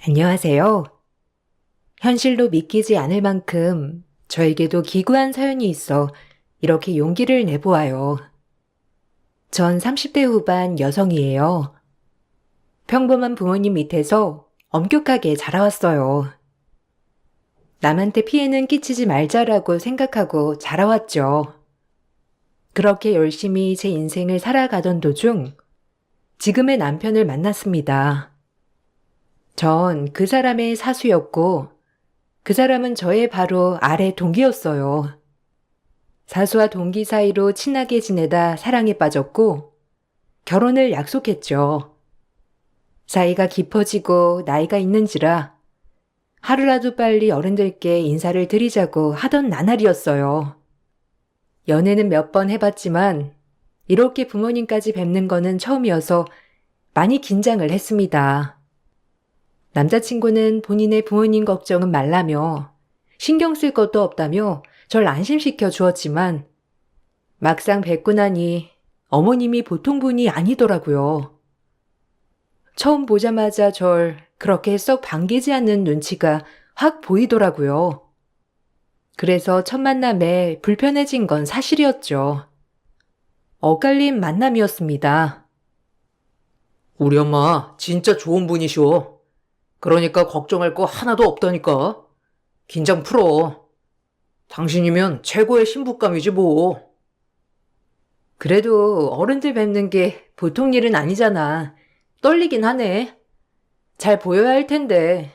안녕하세요. 현실로 믿기지 않을 만큼 저에게도 기구한 사연이 있어 이렇게 용기를 내보아요. 전 30대 후반 여성이에요. 평범한 부모님 밑에서 엄격하게 자라왔어요. 남한테 피해는 끼치지 말자라고 생각하고 자라왔죠. 그렇게 열심히 제 인생을 살아가던 도중 지금의 남편을 만났습니다. 전 그 사람의 사수였고 그 사람은 저의 바로 아래 동기였어요. 사수와 동기 사이로 친하게 지내다 사랑에 빠졌고 결혼을 약속했죠. 사이가 깊어지고 나이가 있는지라 하루라도 빨리 어른들께 인사를 드리자고 하던 나날이었어요. 연애는 몇 번 해봤지만 이렇게 부모님까지 뵙는 거는 처음이어서 많이 긴장을 했습니다. 남자친구는 본인의 부모님 걱정은 말라며 신경 쓸 것도 없다며 절 안심시켜 주었지만 막상 뵙고 나니 어머님이 보통 분이 아니더라고요. 처음 보자마자 절 그렇게 썩 반기지 않는 눈치가 확 보이더라고요. 그래서 첫 만남에 불편해진 건 사실이었죠. 엇갈린 만남이었습니다. 우리 엄마 진짜 좋은 분이시오. 그러니까 걱정할 거 하나도 없다니까. 긴장 풀어. 당신이면 최고의 신부감이지 뭐. 그래도 어른들 뵙는 게 보통 일은 아니잖아. 떨리긴 하네. 잘 보여야 할 텐데.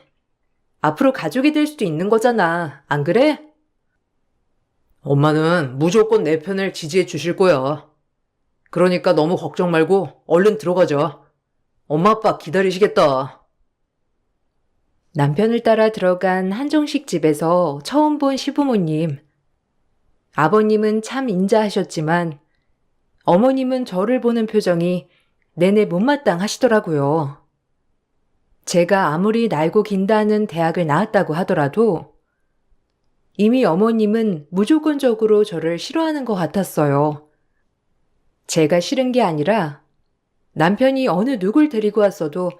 앞으로 가족이 될 수도 있는 거잖아. 안 그래? 엄마는 무조건 내 편을 지지해 주실 거야. 그러니까 너무 걱정 말고 얼른 들어가자. 엄마 아빠 기다리시겠다. 남편을 따라 들어간 한정식 집에서 처음 본 시부모님. 아버님은 참 인자하셨지만 어머님은 저를 보는 표정이 내내 못마땅하시더라고요. 제가 아무리 날고 긴다는 대학을 나왔다고 하더라도 이미 어머님은 무조건적으로 저를 싫어하는 것 같았어요. 제가 싫은 게 아니라 남편이 어느 누굴 데리고 왔어도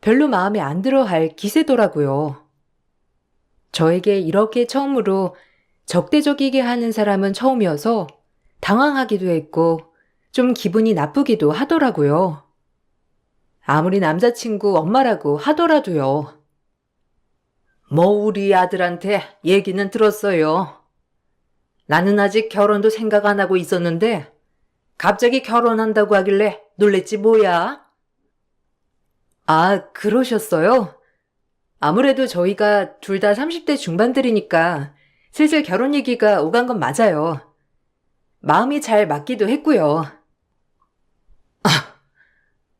별로 마음에 안 들어 할 기세더라고요. 저에게 이렇게 처음으로 적대적이게 하는 사람은 처음이어서 당황하기도 했고 좀 기분이 나쁘기도 하더라고요. 아무리 남자친구 엄마라고 하더라도요. 뭐 우리 아들한테 얘기는 들었어요. 나는 아직 결혼도 생각 안 하고 있었는데 갑자기 결혼한다고 하길래 놀랬지 뭐야? 아, 그러셨어요? 아무래도 저희가 둘 다 30대 중반들이니까 슬슬 결혼 얘기가 오간 건 맞아요. 마음이 잘 맞기도 했고요.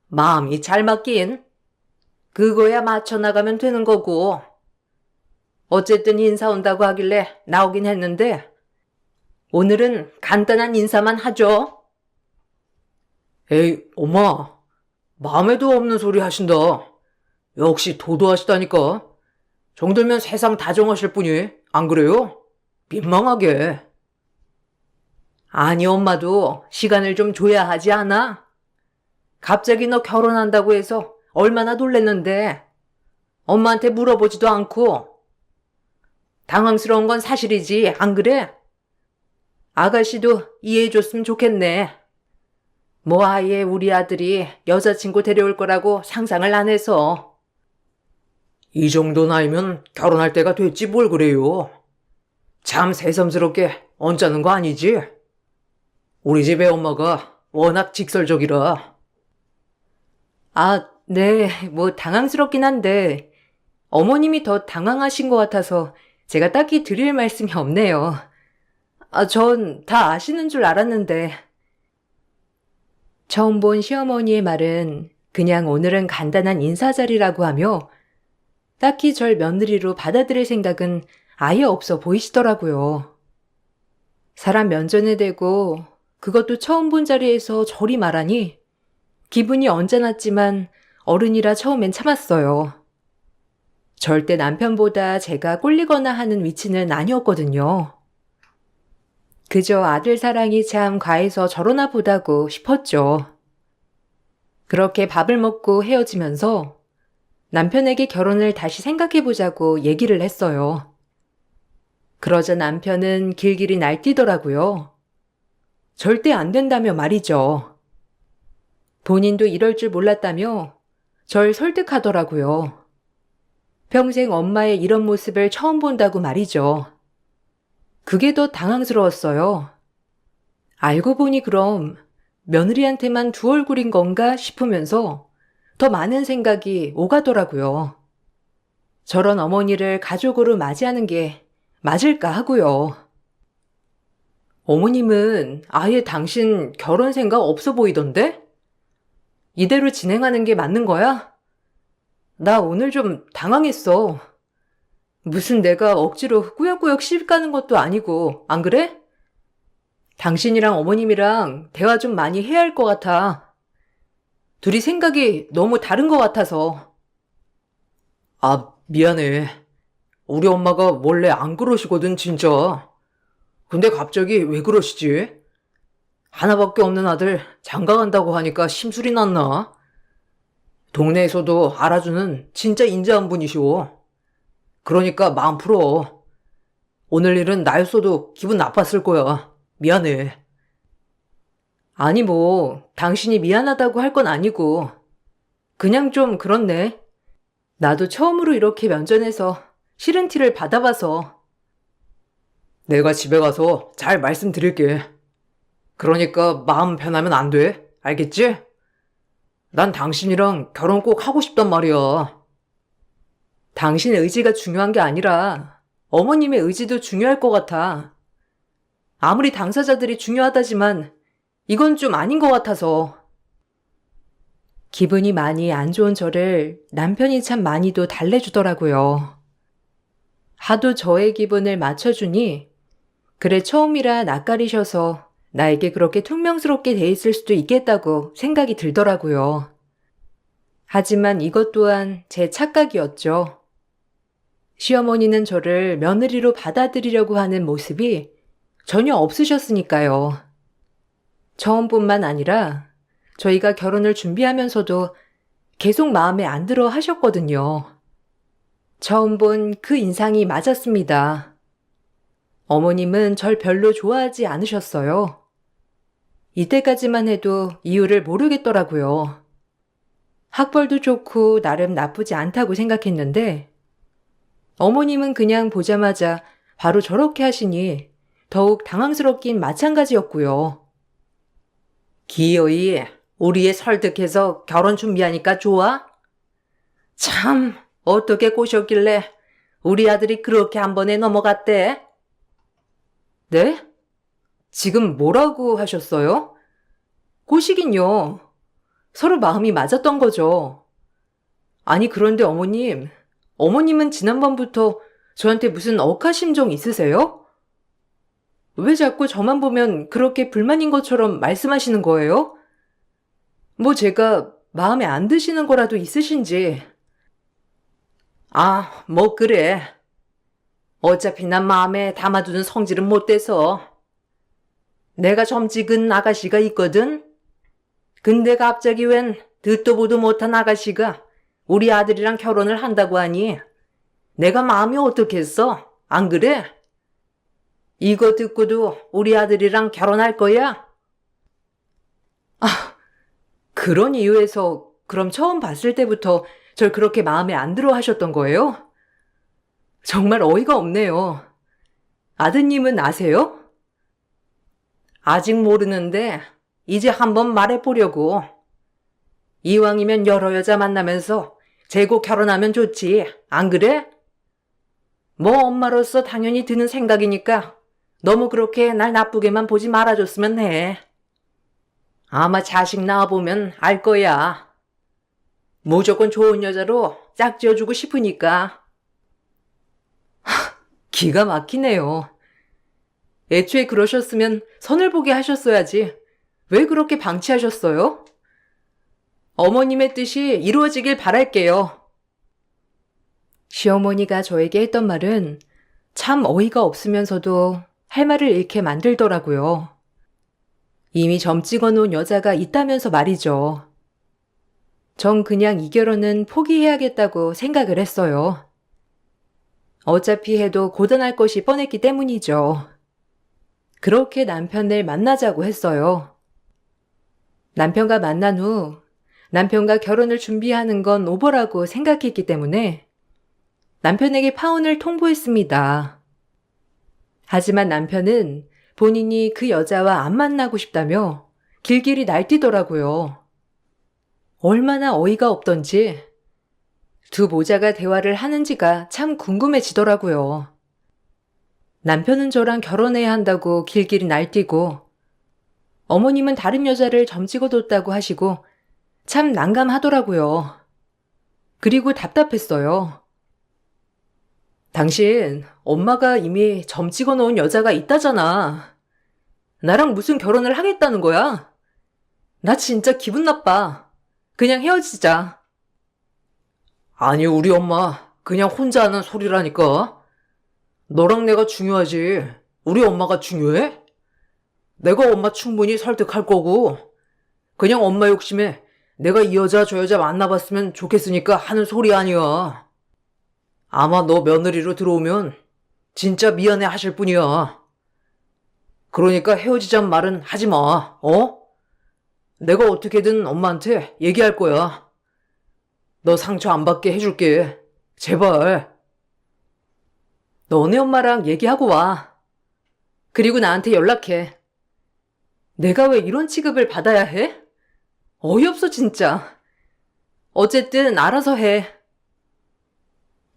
마음이 잘 맞긴. 그거야 맞춰 나가면 되는 거고. 어쨌든 인사 온다고 하길래 나오긴 했는데 오늘은 간단한 인사만 하죠. 에이, 엄마. 마음에도 없는 소리 하신다. 역시 도도하시다니까. 정들면 세상 다 정하실 분이. 안 그래요? 민망하게. 아니, 엄마도 시간을 좀 줘야 하지 않아? 갑자기 너 결혼한다고 해서 얼마나 놀랬는데. 엄마한테 물어보지도 않고. 당황스러운 건 사실이지, 안 그래? 아가씨도 이해해줬으면 좋겠네. 뭐 아예 우리 아들이 여자친구 데려올 거라고 상상을 안 해서. 이 정도 나이면 결혼할 때가 됐지 뭘 그래요. 참 새삼스럽게 언짢은 거 아니지? 우리 집에 엄마가 워낙 직설적이라. 아, 네, 뭐 당황스럽긴 한데 어머님이 더 당황하신 것 같아서 제가 딱히 드릴 말씀이 없네요. 아, 전 다 아시는 줄 알았는데. 처음 본 시어머니의 말은 그냥 오늘은 간단한 인사자리라고 하며 딱히 절 며느리로 받아들일 생각은 아예 없어 보이시더라고요. 사람 면전에 대고 그것도 처음 본 자리에서 저리 말하니 기분이 언짢았지만 어른이라 처음엔 참았어요. 절대 남편보다 제가 꼴리거나 하는 위치는 아니었거든요. 그저 아들 사랑이 참 과해서 저러나 보다고 싶었죠. 그렇게 밥을 먹고 헤어지면서 남편에게 결혼을 다시 생각해보자고 얘기를 했어요. 그러자 남편은 길길이 날뛰더라고요. 절대 안 된다며 말이죠. 본인도 이럴 줄 몰랐다며 절 설득하더라고요. 평생 엄마의 이런 모습을 처음 본다고 말이죠. 그게 더 당황스러웠어요. 알고 보니 그럼 며느리한테만 두 얼굴인 건가 싶으면서 더 많은 생각이 오가더라고요. 저런 어머니를 가족으로 맞이하는 게 맞을까 하고요. 어머님은 아예 당신 결혼 생각 없어 보이던데? 이대로 진행하는 게 맞는 거야? 나 오늘 좀 당황했어. 무슨 내가 억지로 꾸역꾸역 시집 가는 것도 아니고, 안 그래? 당신이랑 어머님이랑 대화 좀 많이 해야 할 것 같아. 둘이 생각이 너무 다른 것 같아서. 아, 미안해. 우리 엄마가 원래 안 그러시거든, 진짜. 근데 갑자기 왜 그러시지? 하나밖에 없는 아들 장가 간다고 하니까 심술이 났나? 동네에서도 알아주는 진짜 인자한 분이시오. 그러니까 마음 풀어. 오늘 일은 나였어도 기분 나빴을 거야. 미안해. 아니 뭐 당신이 미안하다고 할 건 아니고 그냥 좀 그렇네. 나도 처음으로 이렇게 면전에서 싫은 티를 받아봐서. 내가 집에 가서 잘 말씀드릴게. 그러니까 마음 변하면 안 돼. 알겠지? 난 당신이랑 결혼 꼭 하고 싶단 말이야. 당신 의지가 중요한 게 아니라 어머님의 의지도 중요할 것 같아. 아무리 당사자들이 중요하다지만 이건 좀 아닌 것 같아서. 기분이 많이 안 좋은 저를 남편이 참 많이도 달래주더라고요. 하도 저의 기분을 맞춰주니 그래 처음이라 낯가리셔서 나에게 그렇게 퉁명스럽게 돼 있을 수도 있겠다고 생각이 들더라고요. 하지만 이것 또한 제 착각이었죠. 시어머니는 저를 며느리로 받아들이려고 하는 모습이 전혀 없으셨으니까요. 처음뿐만 아니라 저희가 결혼을 준비하면서도 계속 마음에 안 들어 하셨거든요. 처음 본 그 인상이 맞았습니다. 어머님은 절 별로 좋아하지 않으셨어요. 이때까지만 해도 이유를 모르겠더라고요. 학벌도 좋고 나름 나쁘지 않다고 생각했는데 어머님은 그냥 보자마자 바로 저렇게 하시니 더욱 당황스럽긴 마찬가지였고요. 기어이 우리 애 설득해서 결혼 준비하니까 좋아? 참, 어떻게 꼬셨길래 우리 아들이 그렇게 한 번에 넘어갔대? 네? 지금 뭐라고 하셨어요? 꼬시긴요. 서로 마음이 맞았던 거죠. 아니 그런데 어머님은 지난번부터 저한테 무슨 억하심정 있으세요? 왜 자꾸 저만 보면 그렇게 불만인 것처럼 말씀하시는 거예요? 뭐 제가 마음에 안 드시는 거라도 있으신지. 아, 뭐 그래. 어차피 난 마음에 담아두는 성질은 못 돼서. 내가 점찍은 아가씨가 있거든? 근데 갑자기 웬 듣도 보도 못한 아가씨가 우리 아들이랑 결혼을 한다고 하니 내가 마음이 어떻겠어? 안 그래? 이거 듣고도 우리 아들이랑 결혼할 거야? 그런 이유에서 그럼 처음 봤을 때부터 절 그렇게 마음에 안 들어 하셨던 거예요? 정말 어이가 없네요. 아드님은 아세요? 아직 모르는데 이제 한번 말해보려고. 이왕이면 여러 여자 만나면서 재고 결혼하면 좋지. 안 그래? 뭐 엄마로서 당연히 드는 생각이니까 너무 그렇게 날 나쁘게만 보지 말아줬으면 해. 아마 자식 낳아보면 알 거야. 무조건 좋은 여자로 짝지어주고 싶으니까. 기가 막히네요. 애초에 그러셨으면 선을 보게 하셨어야지. 왜 그렇게 방치하셨어요? 어머님의 뜻이 이루어지길 바랄게요. 시어머니가 저에게 했던 말은 참 어이가 없으면서도 할 말을 잃게 만들더라고요. 이미 점 찍어 놓은 여자가 있다면서 말이죠. 전 그냥 이 결혼은 포기해야겠다고 생각을 했어요. 어차피 해도 고단할 것이 뻔했기 때문이죠. 그렇게 남편을 만나자고 했어요. 남편과 만난 후 남편과 결혼을 준비하는 건 오버라고 생각했기 때문에 남편에게 파혼을 통보했습니다. 하지만 남편은 본인이 그 여자와 안 만나고 싶다며 길길이 날뛰더라고요. 얼마나 어이가 없던지 두 모자가 대화를 하는지가 참 궁금해지더라고요. 남편은 저랑 결혼해야 한다고 길길이 날뛰고 어머님은 다른 여자를 점찍어뒀다고 하시고 참 난감하더라고요. 그리고 답답했어요. 당신 엄마가 이미 점찍어 놓은 여자가 있다잖아. 나랑 무슨 결혼을 하겠다는 거야? 나 진짜 기분 나빠. 그냥 헤어지자. 아니, 우리 엄마 그냥 혼자 하는 소리라니까. 너랑 내가 중요하지. 우리 엄마가 중요해? 내가 엄마 충분히 설득할 거고 그냥 엄마 욕심에 내가 이 여자 저 여자 만나봤으면 좋겠으니까 하는 소리 아니야. 아마 너 며느리로 들어오면 진짜 미안해 하실 뿐이야. 그러니까 헤어지자는 말은 하지 마. 어? 내가 어떻게든 엄마한테 얘기할 거야. 너 상처 안 받게 해줄게. 제발. 너네 엄마랑 얘기하고 와. 그리고 나한테 연락해. 내가 왜 이런 취급을 받아야 해? 어이없어 진짜. 어쨌든 알아서 해.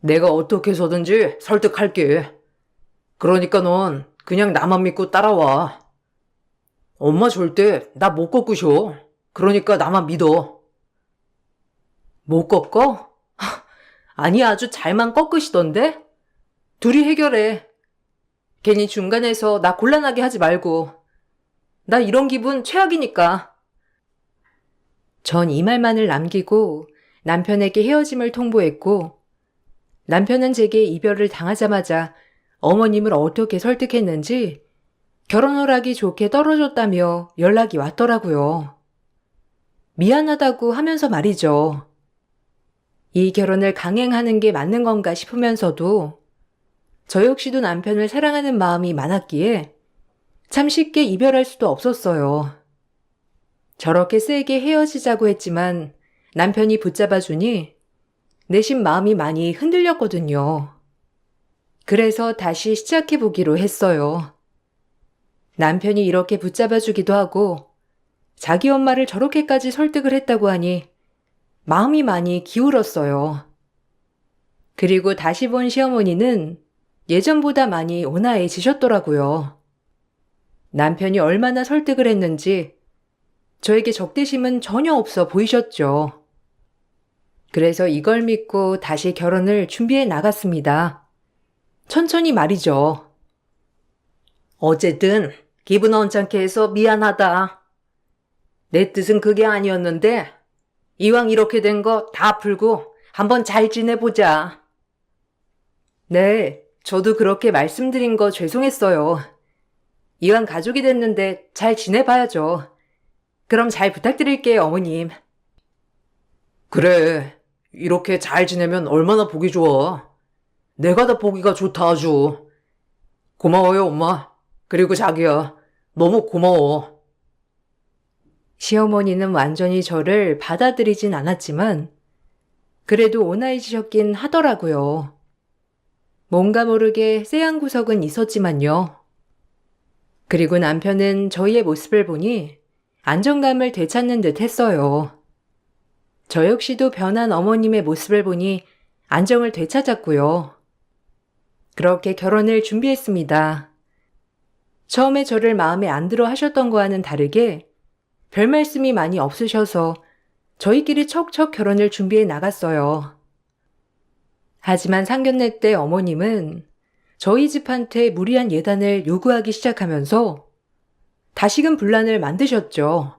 내가 어떻게 해서든지 설득할게. 그러니까 넌 그냥 나만 믿고 따라와. 엄마 절대 나 못 꺾으셔. 그러니까 나만 믿어. 못 꺾어? 아니 아주 잘만 꺾으시던데? 둘이 해결해. 괜히 중간에서 나 곤란하게 하지 말고. 나 이런 기분 최악이니까. 전 이 말만을 남기고 남편에게 헤어짐을 통보했고 남편은 제게 이별을 당하자마자 어머님을 어떻게 설득했는지 결혼 허락이 좋게 떨어졌다며 연락이 왔더라고요. 미안하다고 하면서 말이죠. 이 결혼을 강행하는 게 맞는 건가 싶으면서도 저 역시도 남편을 사랑하는 마음이 많았기에 참 쉽게 이별할 수도 없었어요. 저렇게 세게 헤어지자고 했지만 남편이 붙잡아주니 내심 마음이 많이 흔들렸거든요. 그래서 다시 시작해보기로 했어요. 남편이 이렇게 붙잡아주기도 하고 자기 엄마를 저렇게까지 설득을 했다고 하니 마음이 많이 기울었어요. 그리고 다시 본 시어머니는 예전보다 많이 온화해지셨더라고요. 남편이 얼마나 설득을 했는지 저에게 적대심은 전혀 없어 보이셨죠. 그래서 이걸 믿고 다시 결혼을 준비해 나갔습니다. 천천히 말이죠. 어쨌든 기분 언짢게 해서 미안하다. 내 뜻은 그게 아니었는데 이왕 이렇게 된 거 다 풀고 한번 잘 지내보자. 네, 저도 그렇게 말씀드린 거 죄송했어요. 이왕 가족이 됐는데 잘 지내봐야죠. 그럼 잘 부탁드릴게요, 어머님. 그래, 이렇게 잘 지내면 얼마나 보기 좋아. 내가 다 보기가 좋다 아주. 고마워요, 엄마. 그리고 자기야, 너무 고마워. 시어머니는 완전히 저를 받아들이진 않았지만 그래도 온화해지셨긴 하더라고요. 뭔가 모르게 쎄한 구석은 있었지만요. 그리고 남편은 저희의 모습을 보니 안정감을 되찾는 듯 했어요. 저 역시도 변한 어머님의 모습을 보니 안정을 되찾았고요. 그렇게 결혼을 준비했습니다. 처음에 저를 마음에 안 들어 하셨던 거와는 다르게 별 말씀이 많이 없으셔서 저희끼리 척척 결혼을 준비해 나갔어요. 하지만 상견례 때 어머님은 저희 집한테 무리한 예단을 요구하기 시작하면서 다시금 분란을 만드셨죠.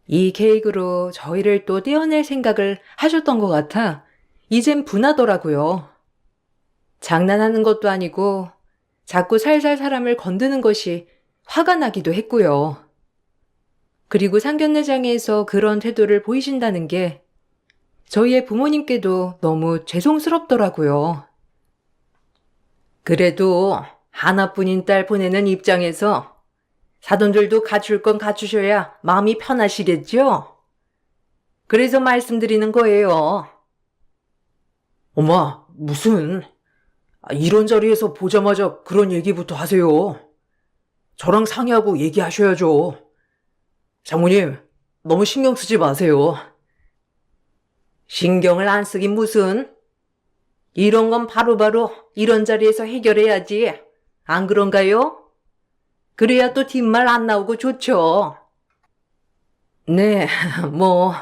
이 계획으로 저희를 또 떼어낼 생각을 하셨던 것 같아 이젠 분하더라고요. 장난하는 것도 아니고 자꾸 살살 사람을 건드는 것이 화가 나기도 했고요. 그리고 상견례장에서 그런 태도를 보이신다는 게 저희의 부모님께도 너무 죄송스럽더라고요. 그래도 하나뿐인 딸 보내는 입장에서 사돈들도 갖출 건 갖추셔야 마음이 편하시겠죠? 그래서 말씀드리는 거예요. 엄마, 무슨 이런 자리에서 보자마자 그런 얘기부터 하세요. 저랑 상의하고 얘기하셔야죠. 장모님, 너무 신경 쓰지 마세요. 신경을 안 쓰긴 무슨. 이런 건 바로바로 이런 자리에서 해결해야지. 안 그런가요? 그래야 또 뒷말 안 나오고 좋죠. 네, 뭐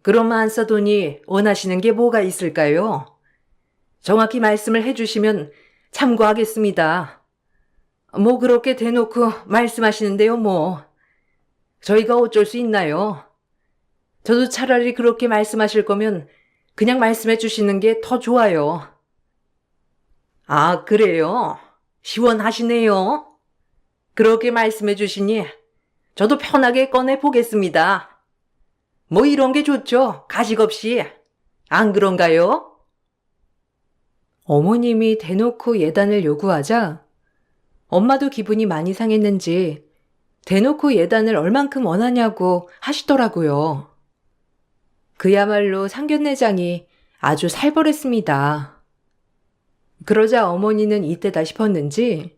그럼 안사돈이 원하시는 게 뭐가 있을까요? 정확히 말씀을 해주시면 참고하겠습니다. 뭐 그렇게 대놓고 말씀하시는데요, 뭐. 저희가 어쩔 수 있나요? 저도 차라리 그렇게 말씀하실 거면 그냥 말씀해 주시는 게 더 좋아요. 아, 그래요? 시원하시네요. 그렇게 말씀해 주시니 저도 편하게 꺼내 보겠습니다. 뭐 이런 게 좋죠, 가식 없이. 안 그런가요? 어머님이 대놓고 예단을 요구하자 엄마도 기분이 많이 상했는지 대놓고 예단을 얼만큼 원하냐고 하시더라고요. 그야말로 상견례장이 아주 살벌했습니다. 그러자 어머니는 이때다 싶었는지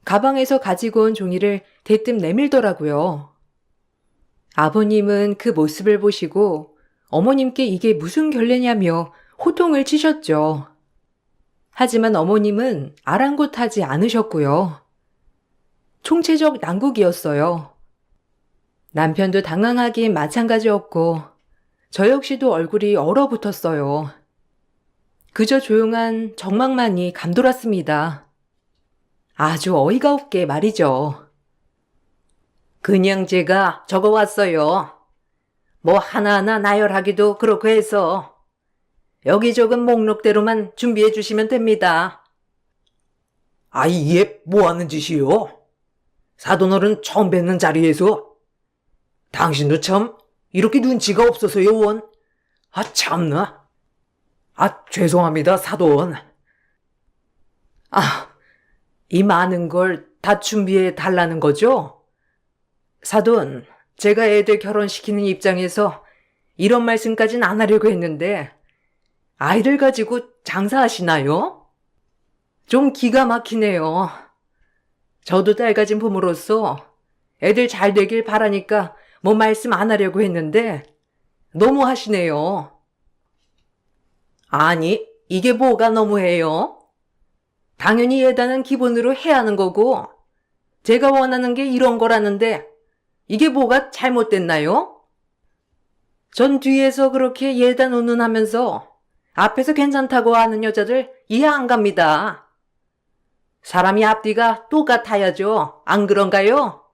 가방에서 가지고 온 종이를 대뜸 내밀더라고요. 아버님은 그 모습을 보시고 어머님께 이게 무슨 결례냐며 호통을 치셨죠. 하지만 어머님은 아랑곳하지 않으셨고요. 총체적 난국이었어요. 남편도 당황하긴 마찬가지였고 저 역시도 얼굴이 얼어붙었어요. 그저 조용한 정막만이 감돌았습니다. 아주 어이가 없게 말이죠. 그냥 제가 적어왔어요. 뭐 하나하나 나열하기도 그렇고 해서 여기 적은 목록대로만 준비해 주시면 됩니다. 아이, 이게 뭐 하는 짓이요? 사돈어른 처음 뵙는 자리에서 당신도 참 이렇게 눈치가 없어서요, 원. 아, 참나. 아, 죄송합니다, 사돈. 아, 이 많은 걸 다 준비해 달라는 거죠? 사돈, 제가 애들 결혼시키는 입장에서 이런 말씀까진 안 하려고 했는데 아이들 가지고 장사하시나요? 좀 기가 막히네요. 저도 딸 가진 부모로서 애들 잘 되길 바라니까 뭐 말씀 안 하려고 했는데 너무 하시네요. 아니, 이게 뭐가 너무해요? 당연히 예단은 기본으로 해야 하는 거고 제가 원하는 게 이런 거라는데 이게 뭐가 잘못됐나요? 전 뒤에서 그렇게 예단 운운하면서 앞에서 괜찮다고 하는 여자들 이해 안 갑니다. 사람이 앞뒤가 똑같아야죠. 안 그런가요?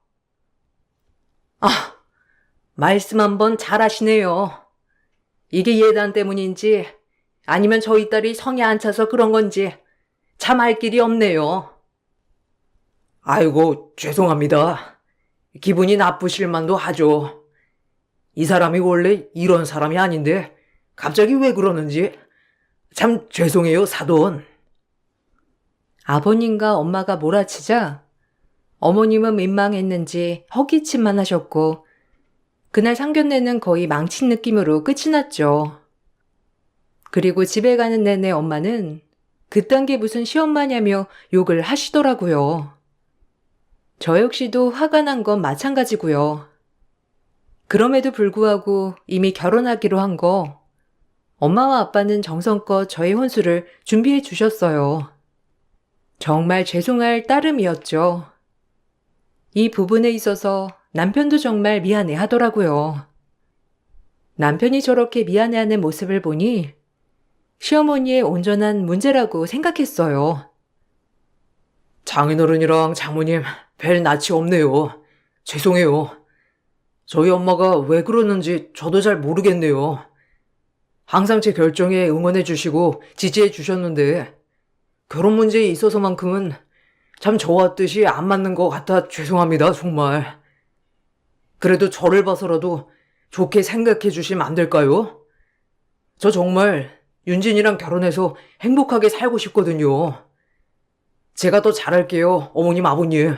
아, 말씀 한번 잘하시네요. 이게 예단 때문인지 아니면 저희 딸이 성에 안 차서 그런 건지 참 알 길이 없네요. 아이고, 죄송합니다. 기분이 나쁘실 만도 하죠. 이 사람이 원래 이런 사람이 아닌데 갑자기 왜 그러는지 참 죄송해요, 사돈. 아버님과 엄마가 몰아치자 어머님은 민망했는지 헛기침만 하셨고 그날 상견례는 거의 망친 느낌으로 끝이 났죠. 그리고 집에 가는 내내 엄마는 그딴 게 무슨 시엄마냐며 욕을 하시더라고요. 저 역시도 화가 난 건 마찬가지고요. 그럼에도 불구하고 이미 결혼하기로 한 거 엄마와 아빠는 정성껏 저의 혼수를 준비해 주셨어요. 정말 죄송할 따름이었죠. 이 부분에 있어서 남편도 정말 미안해 하더라고요. 남편이 저렇게 미안해하는 모습을 보니 시어머니의 온전한 문제라고 생각했어요. 장인어른이랑 장모님 별 낯이 없네요. 죄송해요. 저희 엄마가 왜 그러는지 저도 잘 모르겠네요. 항상 제 결정에 응원해 주시고 지지해 주셨는데 결혼 문제에 있어서만큼은 참 저와 뜻이 안 맞는 것 같아 죄송합니다, 정말. 그래도 저를 봐서라도 좋게 생각해 주시면 안 될까요? 저 정말 윤진이랑 결혼해서 행복하게 살고 싶거든요. 제가 더 잘할게요, 어머님, 아버님.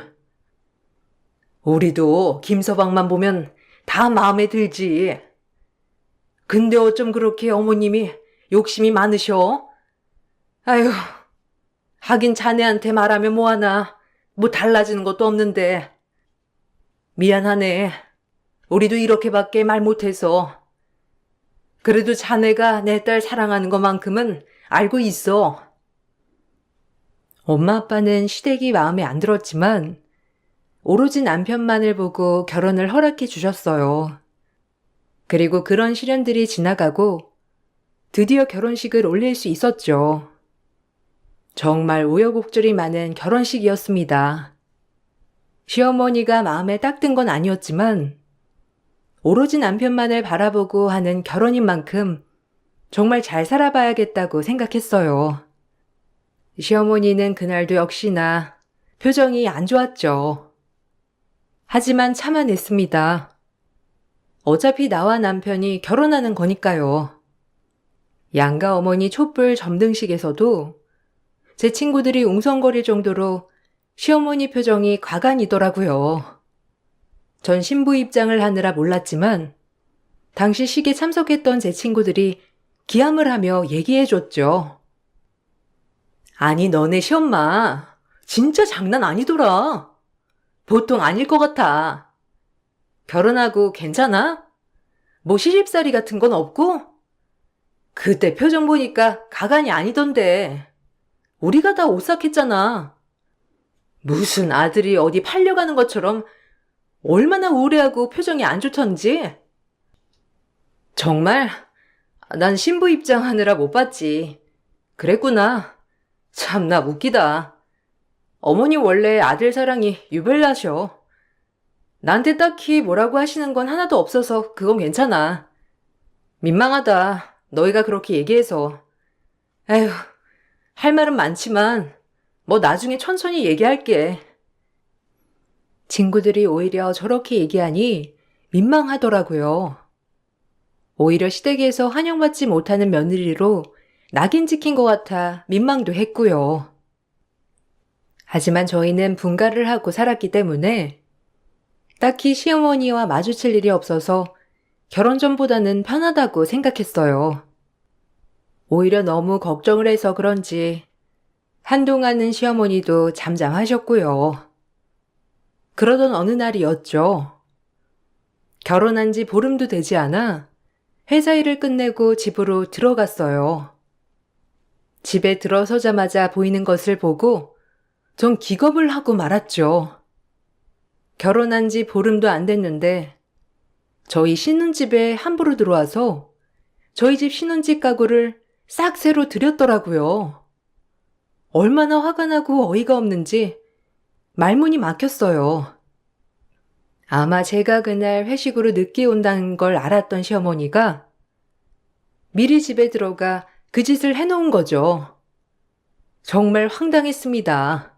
우리도 김서방만 보면 다 마음에 들지. 근데 어쩜 그렇게 어머님이 욕심이 많으셔? 아휴, 하긴 자네한테 말하면 뭐하나. 뭐 달라지는 것도 없는데. 미안하네. 우리도 이렇게밖에 말 못해서. 그래도 자네가 내 딸 사랑하는 것만큼은 알고 있어. 엄마 아빠는 시댁이 마음에 안 들었지만 오로지 남편만을 보고 결혼을 허락해 주셨어요. 그리고 그런 시련들이 지나가고 드디어 결혼식을 올릴 수 있었죠. 정말 우여곡절이 많은 결혼식이었습니다. 시어머니가 마음에 딱 든 건 아니었지만 오로지 남편만을 바라보고 하는 결혼인 만큼 정말 잘 살아봐야겠다고 생각했어요. 시어머니는 그날도 역시나 표정이 안 좋았죠. 하지만 참아냈습니다. 어차피 나와 남편이 결혼하는 거니까요. 양가 어머니 촛불 점등식에서도 제 친구들이 웅성거릴 정도로 시어머니 표정이 과간이더라고요. 전 신부 입장을 하느라 몰랐지만 당시 식에 참석했던 제 친구들이 기함을 하며 얘기해줬죠. 아니 너네 시엄마 진짜 장난 아니더라. 보통 아닐 것 같아. 결혼하고 괜찮아? 뭐 시집살이 같은 건 없고? 그때 표정 보니까 가관이 아니던데. 우리가 다 오싹했잖아. 무슨 아들이 어디 팔려가는 것처럼 얼마나 우울해하고 표정이 안 좋던지. 정말? 난 신부 입장 하느라 못 봤지. 그랬구나. 참나 웃기다. 어머니 원래 아들 사랑이 유별나셔. 나한테 딱히 뭐라고 하시는 건 하나도 없어서 그건 괜찮아. 민망하다. 너희가 그렇게 얘기해서. 에휴, 할 말은 많지만 뭐 나중에 천천히 얘기할게. 친구들이 오히려 저렇게 얘기하니 민망하더라고요. 오히려 시댁에서 환영받지 못하는 며느리로 낙인 찍힌 것 같아 민망도 했고요. 하지만 저희는 분가를 하고 살았기 때문에 딱히 시어머니와 마주칠 일이 없어서 결혼 전보다는 편하다고 생각했어요. 오히려 너무 걱정을 해서 그런지 한동안은 시어머니도 잠잠하셨고요. 그러던 어느 날이었죠. 결혼한 지 보름도 되지 않아 회사 일을 끝내고 집으로 들어갔어요. 집에 들어서자마자 보이는 것을 보고 전 기겁을 하고 말았죠. 결혼한 지 보름도 안 됐는데 저희 신혼집에 함부로 들어와서 저희 집 신혼집 가구를 싹 새로 들였더라고요. 얼마나 화가 나고 어이가 없는지 말문이 막혔어요. 아마 제가 그날 회식으로 늦게 온다는 걸 알았던 시어머니가 미리 집에 들어가 그 짓을 해놓은 거죠. 정말 황당했습니다.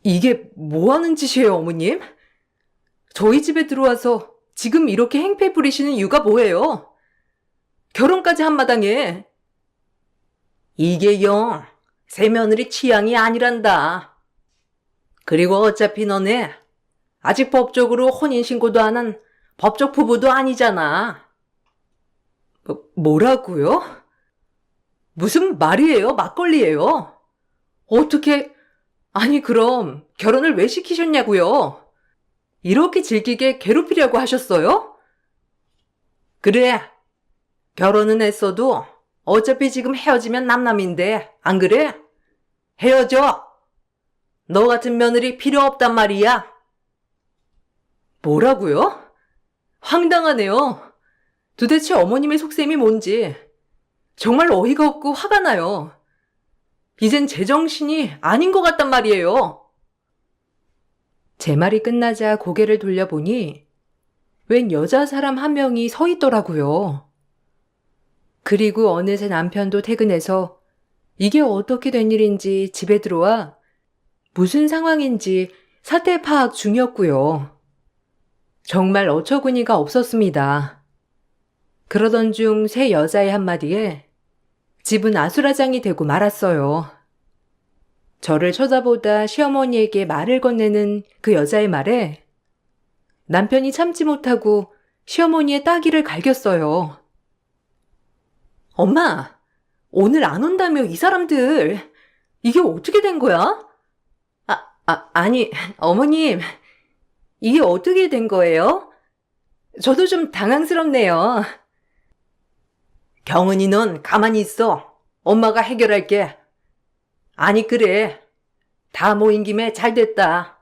이게 뭐 하는 짓이에요, 어머님? 저희 집에 들어와서 지금 이렇게 행패 부리시는 이유가 뭐예요? 결혼까지 한 마당에. 이게 영, 새며느리 취향이 아니란다. 그리고 어차피 너네 아직 법적으로 혼인신고도 안 한 법적 부부도 아니잖아. 뭐라고요? 무슨 말이에요? 막걸리예요? 어떻게, 아니 그럼 결혼을 왜 시키셨냐고요? 이렇게 질기게 괴롭히려고 하셨어요? 그래, 결혼은 했어도 어차피 지금 헤어지면 남남인데 안 그래? 헤어져. 너 같은 며느리 필요 없단 말이야. 뭐라고요? 황당하네요. 도대체 어머님의 속셈이 뭔지 정말 어이가 없고 화가 나요. 이젠 제정신이 아닌 것 같단 말이에요. 제 말이 끝나자 고개를 돌려보니 웬 여자 사람 한 명이 서 있더라고요. 그리고 어느새 남편도 퇴근해서 이게 어떻게 된 일인지 집에 들어와 무슨 상황인지 사태 파악 중이었고요. 정말 어처구니가 없었습니다. 그러던 중 새 여자의 한마디에 집은 아수라장이 되고 말았어요. 저를 쳐다보다 시어머니에게 말을 건네는 그 여자의 말에 남편이 참지 못하고 시어머니의 따귀를 갈겼어요. 엄마, 오늘 안 온다며 이 사람들. 이게 어떻게 된 거야? 아니, 어머님. 이게 어떻게 된 거예요? 저도 좀 당황스럽네요. 경은이 넌 가만히 있어. 엄마가 해결할게. 아니 그래. 다 모인 김에 잘 됐다.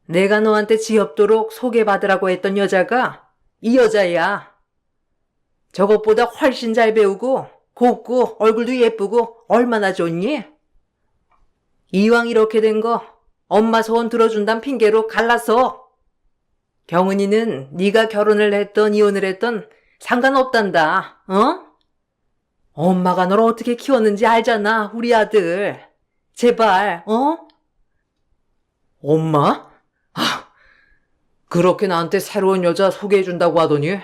내가 너한테 지없도록 소개받으라고 했던 여자가 이 여자야. 저것보다 훨씬 잘 배우고 곱고 얼굴도 예쁘고 얼마나 좋니? 이왕 이렇게 된 거 엄마 소원 들어준단 핑계로 갈라서. 경은이는 네가 결혼을 했던 이혼을 했던 상관없단다. 어? 엄마가 널 어떻게 키웠는지 알잖아, 우리 아들. 제발, 어? 엄마? 그렇게 나한테 새로운 여자 소개해준다고 하더니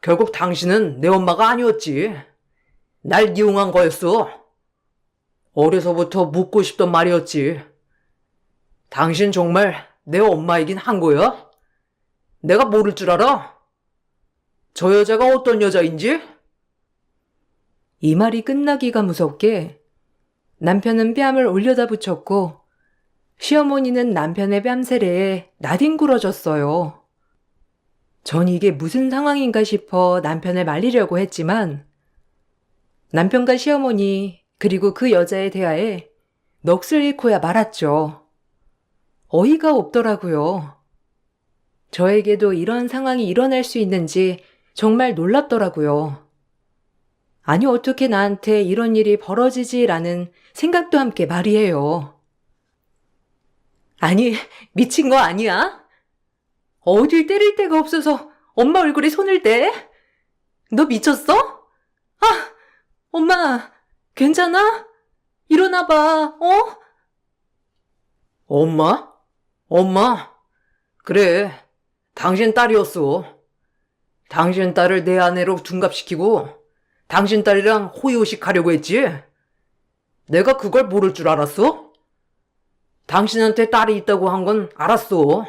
결국 당신은 내 엄마가 아니었지. 날 이용한 거였어. 어려서부터 묻고 싶던 말이었지. 당신 정말 내 엄마이긴 한 거야? 내가 모를 줄 알아? 저 여자가 어떤 여자인지? 이 말이 끝나기가 무섭게 남편은 뺨을 올려다 붙였고 시어머니는 남편의 뺨세례에 나뒹굴어졌어요. 전 이게 무슨 상황인가 싶어 남편을 말리려고 했지만 남편과 시어머니 그리고 그 여자의 대화에 넋을 잃고야 말았죠. 어이가 없더라고요. 저에게도 이런 상황이 일어날 수 있는지 정말 놀랍더라고요. 아니 어떻게 나한테 이런 일이 벌어지지라는 생각도 함께 말이에요. 아니 미친 거 아니야? 어딜 때릴 데가 없어서 엄마 얼굴에 손을 대? 너 미쳤어? 아, 엄마 괜찮아? 일어나 봐, 어? 엄마? 엄마? 그래, 당신 딸이었어. 당신 딸을 내 아내로 둔갑시키고 당신 딸이랑 호의호식 하려고 했지? 내가 그걸 모를 줄 알았어? 당신한테 딸이 있다고 한 건 알았어.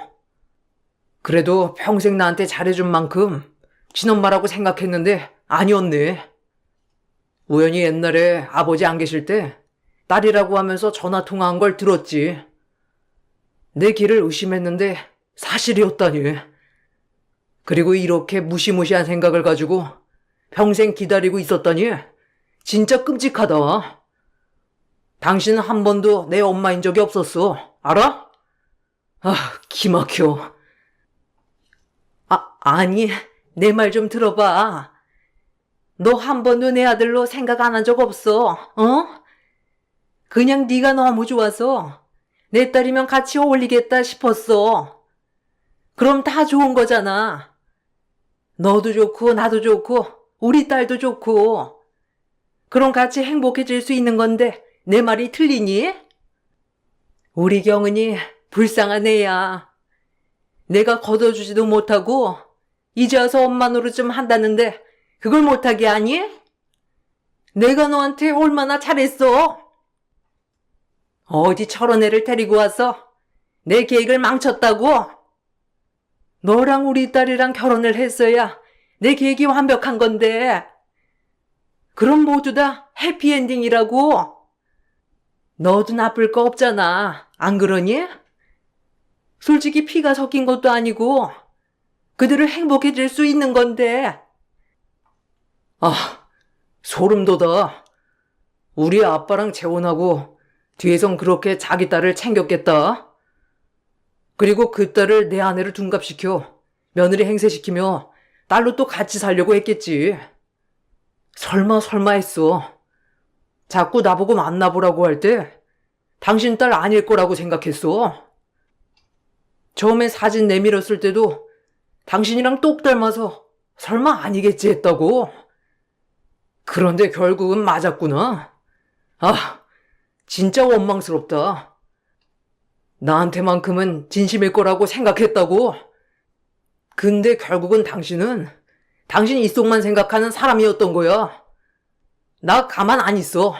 그래도 평생 나한테 잘해준 만큼 친엄마라고 생각했는데 아니었네. 우연히 옛날에 아버지 안 계실 때 딸이라고 하면서 전화 통화한 걸 들었지. 내 길을 의심했는데 사실이었다니. 그리고 이렇게 무시무시한 생각을 가지고 평생 기다리고 있었다니 진짜 끔찍하다. 당신은 한 번도 내 엄마인 적이 없었어. 알아? 기막혀. 아니, 내 말 좀 들어봐. 너 한 번도 내 아들로 생각 안 한 적 없어. 어? 그냥 네가 너무 좋아서 내 딸이면 같이 어울리겠다 싶었어. 그럼 다 좋은 거잖아. 너도 좋고 나도 좋고 우리 딸도 좋고 그럼 같이 행복해질 수 있는 건데 내 말이 틀리니? 우리 경은이 불쌍한 애야. 내가 걷어주지도 못하고 이제 와서 엄마 노릇 좀 한다는데 그걸 못하게 하니? 내가 너한테 얼마나 잘했어? 어디 저런 애를 데리고 와서 내 계획을 망쳤다고? 너랑 우리 딸이랑 결혼을 했어야 내 계획이 완벽한 건데 그럼 모두 다 해피엔딩이라고? 너도 나쁠 거 없잖아. 안 그러니? 솔직히 피가 섞인 것도 아니고 그들을 행복해질 수 있는 건데. 소름 돋아. 우리 아빠랑 재혼하고 뒤에선 그렇게 자기 딸을 챙겼겠다. 그리고 그 딸을 내 아내를 둔갑시켜 며느리 행세시키며 딸로 또 같이 살려고 했겠지. 설마 했어. 자꾸 나보고 만나보라고 할 때 당신 딸 아닐 거라고 생각했어. 처음에 사진 내밀었을 때도 당신이랑 똑 닮아서 설마 아니겠지 했다고. 그런데 결국은 맞았구나. 진짜 원망스럽다. 나한테만큼은 진심일 거라고 생각했다고. 근데 결국은 당신 입속만 생각하는 사람이었던 거야. 나 가만 안 있어.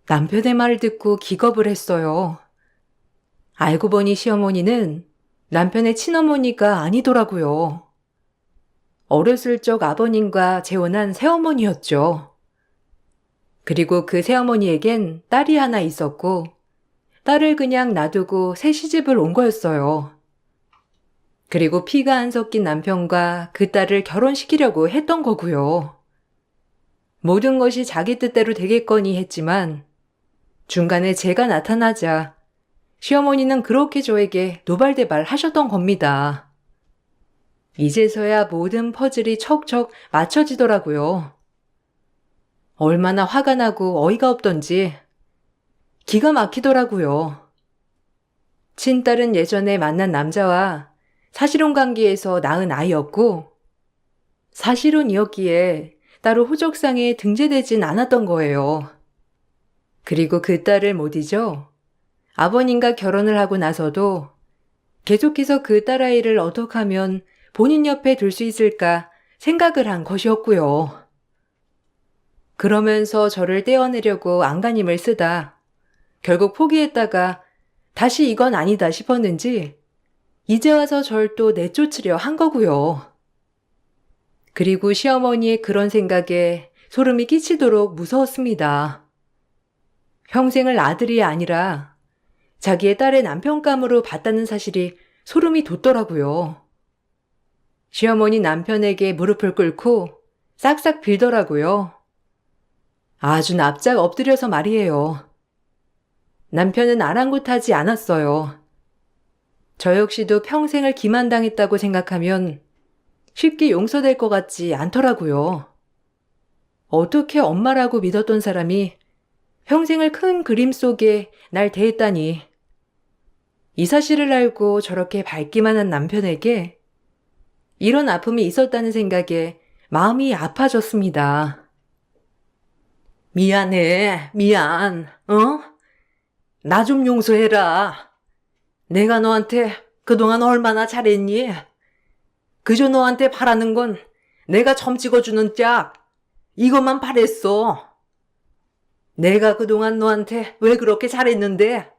남편의 말을 듣고 기겁을 했어요. 알고 보니 시어머니는 남편의 친어머니가 아니더라고요. 어렸을 적 아버님과 재혼한 새어머니였죠. 그리고 그 새어머니에겐 딸이 하나 있었고, 딸을 그냥 놔두고 새 시집을 온 거였어요. 그리고 피가 안 섞인 남편과 그 딸을 결혼시키려고 했던 거고요. 모든 것이 자기 뜻대로 되겠거니 했지만 중간에 제가 나타나자 시어머니는 그렇게 저에게 노발대발 하셨던 겁니다. 이제서야 모든 퍼즐이 척척 맞춰지더라고요. 얼마나 화가 나고 어이가 없던지 기가 막히더라고요. 친딸은 예전에 만난 남자와 사실혼 관계에서 낳은 아이였고 사실혼이었기에 따로 호적상에 등재되진 않았던 거예요. 그리고 그 딸을 못 잊어 아버님과 결혼을 하고 나서도 계속해서 그 딸아이를 어떻게 하면 본인 옆에 둘 수 있을까 생각을 한 것이었고요. 그러면서 저를 떼어내려고 안간힘을 쓰다 결국 포기했다가 다시 이건 아니다 싶었는지 이제 와서 절 또 내쫓으려 한 거고요. 그리고 시어머니의 그런 생각에 소름이 끼치도록 무서웠습니다. 평생을 아들이 아니라 자기의 딸의 남편감으로 봤다는 사실이 소름이 돋더라고요. 시어머니 남편에게 무릎을 꿇고 싹싹 빌더라고요. 아주 납작 엎드려서 말이에요. 남편은 아랑곳하지 않았어요. 저 역시도 평생을 기만당했다고 생각하면 쉽게 용서될 것 같지 않더라고요. 어떻게 엄마라고 믿었던 사람이 평생을 큰 그림 속에 날 대했다니. 이 사실을 알고 저렇게 밝기만 한 남편에게 이런 아픔이 있었다는 생각에 마음이 아파졌습니다. 미안. 나 좀 용서해라. 내가 너한테 그동안 얼마나 잘했니? 그저 너한테 바라는 건 내가 점 찍어주는 짝, 이것만 바랬어. 내가 그동안 너한테 왜 그렇게 잘했는데?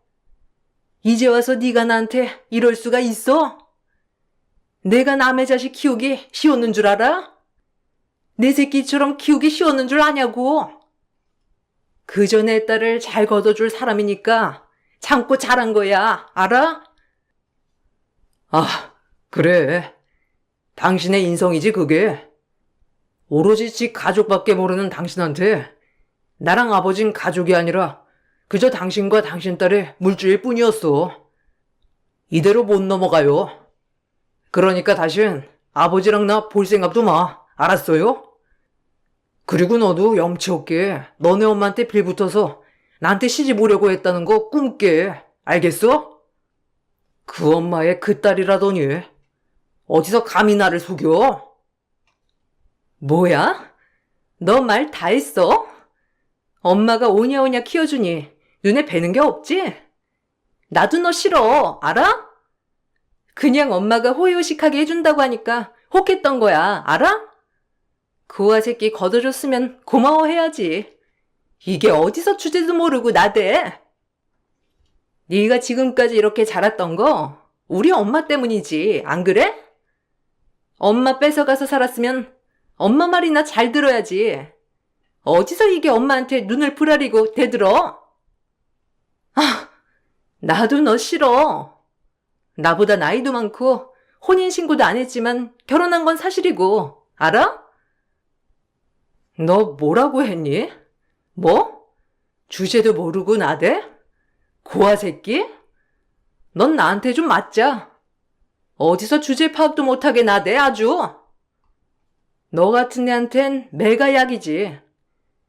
이제 와서 네가 나한테 이럴 수가 있어? 내가 남의 자식 키우기 쉬웠는 줄 알아? 내 새끼처럼 키우기 쉬웠는 줄 아냐고. 그저 내 딸을 잘 걷어줄 사람이니까 참고 잘한 거야, 알아? 아, 그래. 당신의 인성이지 그게. 오로지 지 가족밖에 모르는 당신한테 나랑 아버진 가족이 아니라 그저 당신과 당신 딸의 물주일 뿐이었어. 이대로 못 넘어가요. 그러니까 다신 아버지랑 나 볼 생각도 마. 알았어요? 그리고 너도 염치 없게 너네 엄마한테 빌붙어서 나한테 시집 오려고 했다는 거 꿈깨. 알겠어? 그 엄마의 그 딸이라더니 어디서 감히 나를 속여? 뭐야? 너 말 다 했어? 엄마가 오냐오냐 키워주니 눈에 뵈는 게 없지? 나도 너 싫어. 알아? 그냥 엄마가 호의호식하게 해준다고 하니까 혹했던 거야. 알아? 그와 새끼 걷어줬으면 고마워해야지. 이게 어디서 주제도 모르고 나대? 네가 지금까지 이렇게 자랐던 거 우리 엄마 때문이지. 안 그래? 엄마 뺏어가서 살았으면 엄마 말이나 잘 들어야지. 어디서 이게 엄마한테 눈을 부라리고 대들어? 아, 나도 너 싫어. 나보다 나이도 많고 혼인신고도 안 했지만 결혼한 건 사실이고. 알아? 너 뭐라고 했니? 뭐? 주제도 모르고 나대? 고아 새끼? 넌 나한테 좀 맞자. 어디서 주제 파악도 못하게 나대 아주. 너 같은 애한텐 매가 약이지.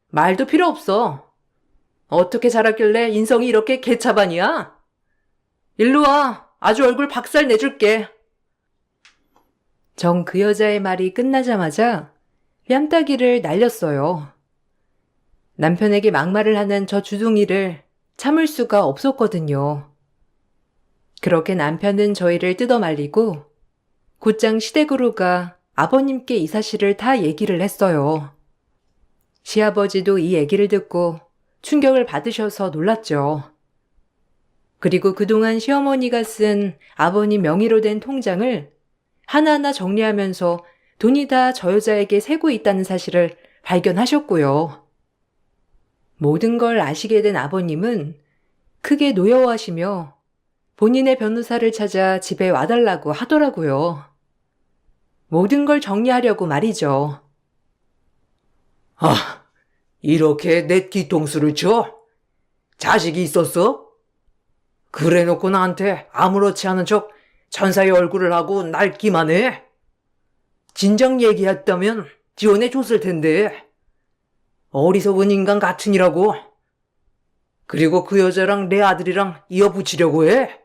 말도 필요 없어. 어떻게 자랐길래 인성이 이렇게 개차반이야? 일로 와. 아주 얼굴 박살 내줄게. 정 그 여자의 말이 끝나자마자 뺨따기를 날렸어요. 남편에게 막말을 하는 저 주둥이를 참을 수가 없었거든요. 그렇게 남편은 저희를 뜯어말리고 곧장 시댁으로 가 아버님께 이 사실을 다 얘기를 했어요. 시아버지도 이 얘기를 듣고 충격을 받으셔서 놀랐죠. 그리고 그동안 시어머니가 쓴 아버님 명의로 된 통장을 하나하나 정리하면서 돈이 다 저 여자에게 새고 있다는 사실을 발견하셨고요. 모든 걸 아시게 된 아버님은 크게 노여워하시며 본인의 변호사를 찾아 집에 와달라고 하더라고요. 모든 걸 정리하려고 말이죠. 아, 이렇게 내 뒤통수를 쳐? 자식이 있었어? 그래놓고 나한테 아무렇지 않은 척 천사의 얼굴을 하고 날기만 해? 진작 얘기했다면 지원해 줬을 텐데. 어리석은 인간 같으니라고. 그리고 그 여자랑 내 아들이랑 이어붙이려고 해?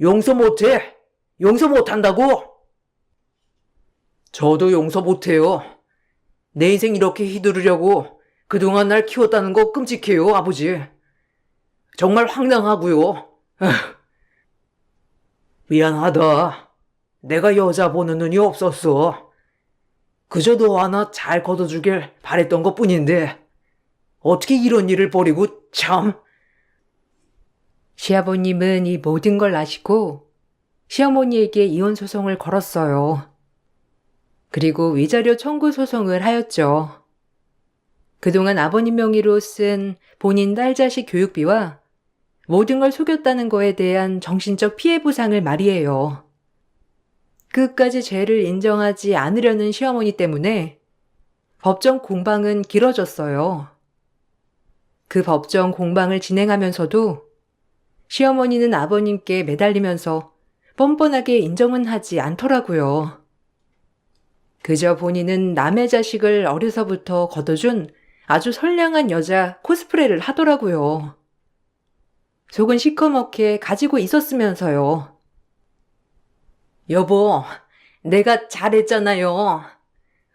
용서 못해. 용서 못한다고. 저도 용서 못해요. 내 인생 이렇게 휘두르려고 그동안 날 키웠다는 거 끔찍해요, 아버지. 정말 황당하고요. 미안하다. 내가 여자 보는 눈이 없었어. 그저 너 하나 잘 걷어주길 바랬던 것뿐인데 어떻게 이런 일을 벌이고 참. 시아버님은 이 모든 걸 아시고 시어머니에게 이혼 소송을 걸었어요. 그리고 위자료 청구 소송을 하였죠. 그동안 아버님 명의로 쓴 본인 딸 자식 교육비와 모든 걸 속였다는 거에 대한 정신적 피해 보상을 말이에요. 끝까지 죄를 인정하지 않으려는 시어머니 때문에 법정 공방은 길어졌어요. 그 법정 공방을 진행하면서도 시어머니는 아버님께 매달리면서 뻔뻔하게 인정은 하지 않더라고요. 그저 본인은 남의 자식을 어려서부터 거둬준 아주 선량한 여자 코스프레를 하더라고요. 속은 시커멓게 가지고 있었으면서요. 여보, 내가 잘했잖아요.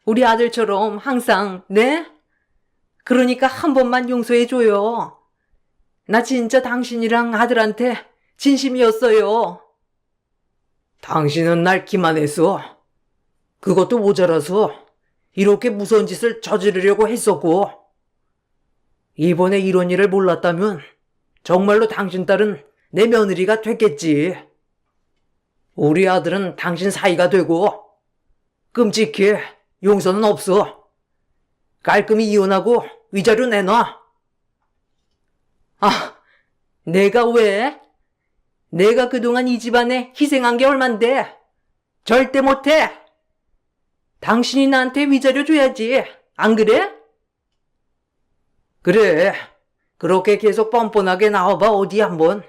우리 아들처럼 항상, 네? 그러니까 한 번만 용서해줘요. 나 진짜 당신이랑 아들한테 진심이었어요. 당신은 날 기만했어. 그것도 모자라서 이렇게 무서운 짓을 저지르려고 했었고. 이번에 이런 일을 몰랐다면 정말로 당신 딸은 내 며느리가 됐겠지. 우리 아들은 당신 사이가 되고 끔찍해. 용서는 없어. 깔끔히 이혼하고 위자료 내놔. 아, 내가 왜? 내가 그동안 이 집안에 희생한 게 얼만데? 절대 못해. 당신이 나한테 위자료 줘야지. 안 그래? 그래. 그렇게 계속 뻔뻔하게 나와봐 어디 한번.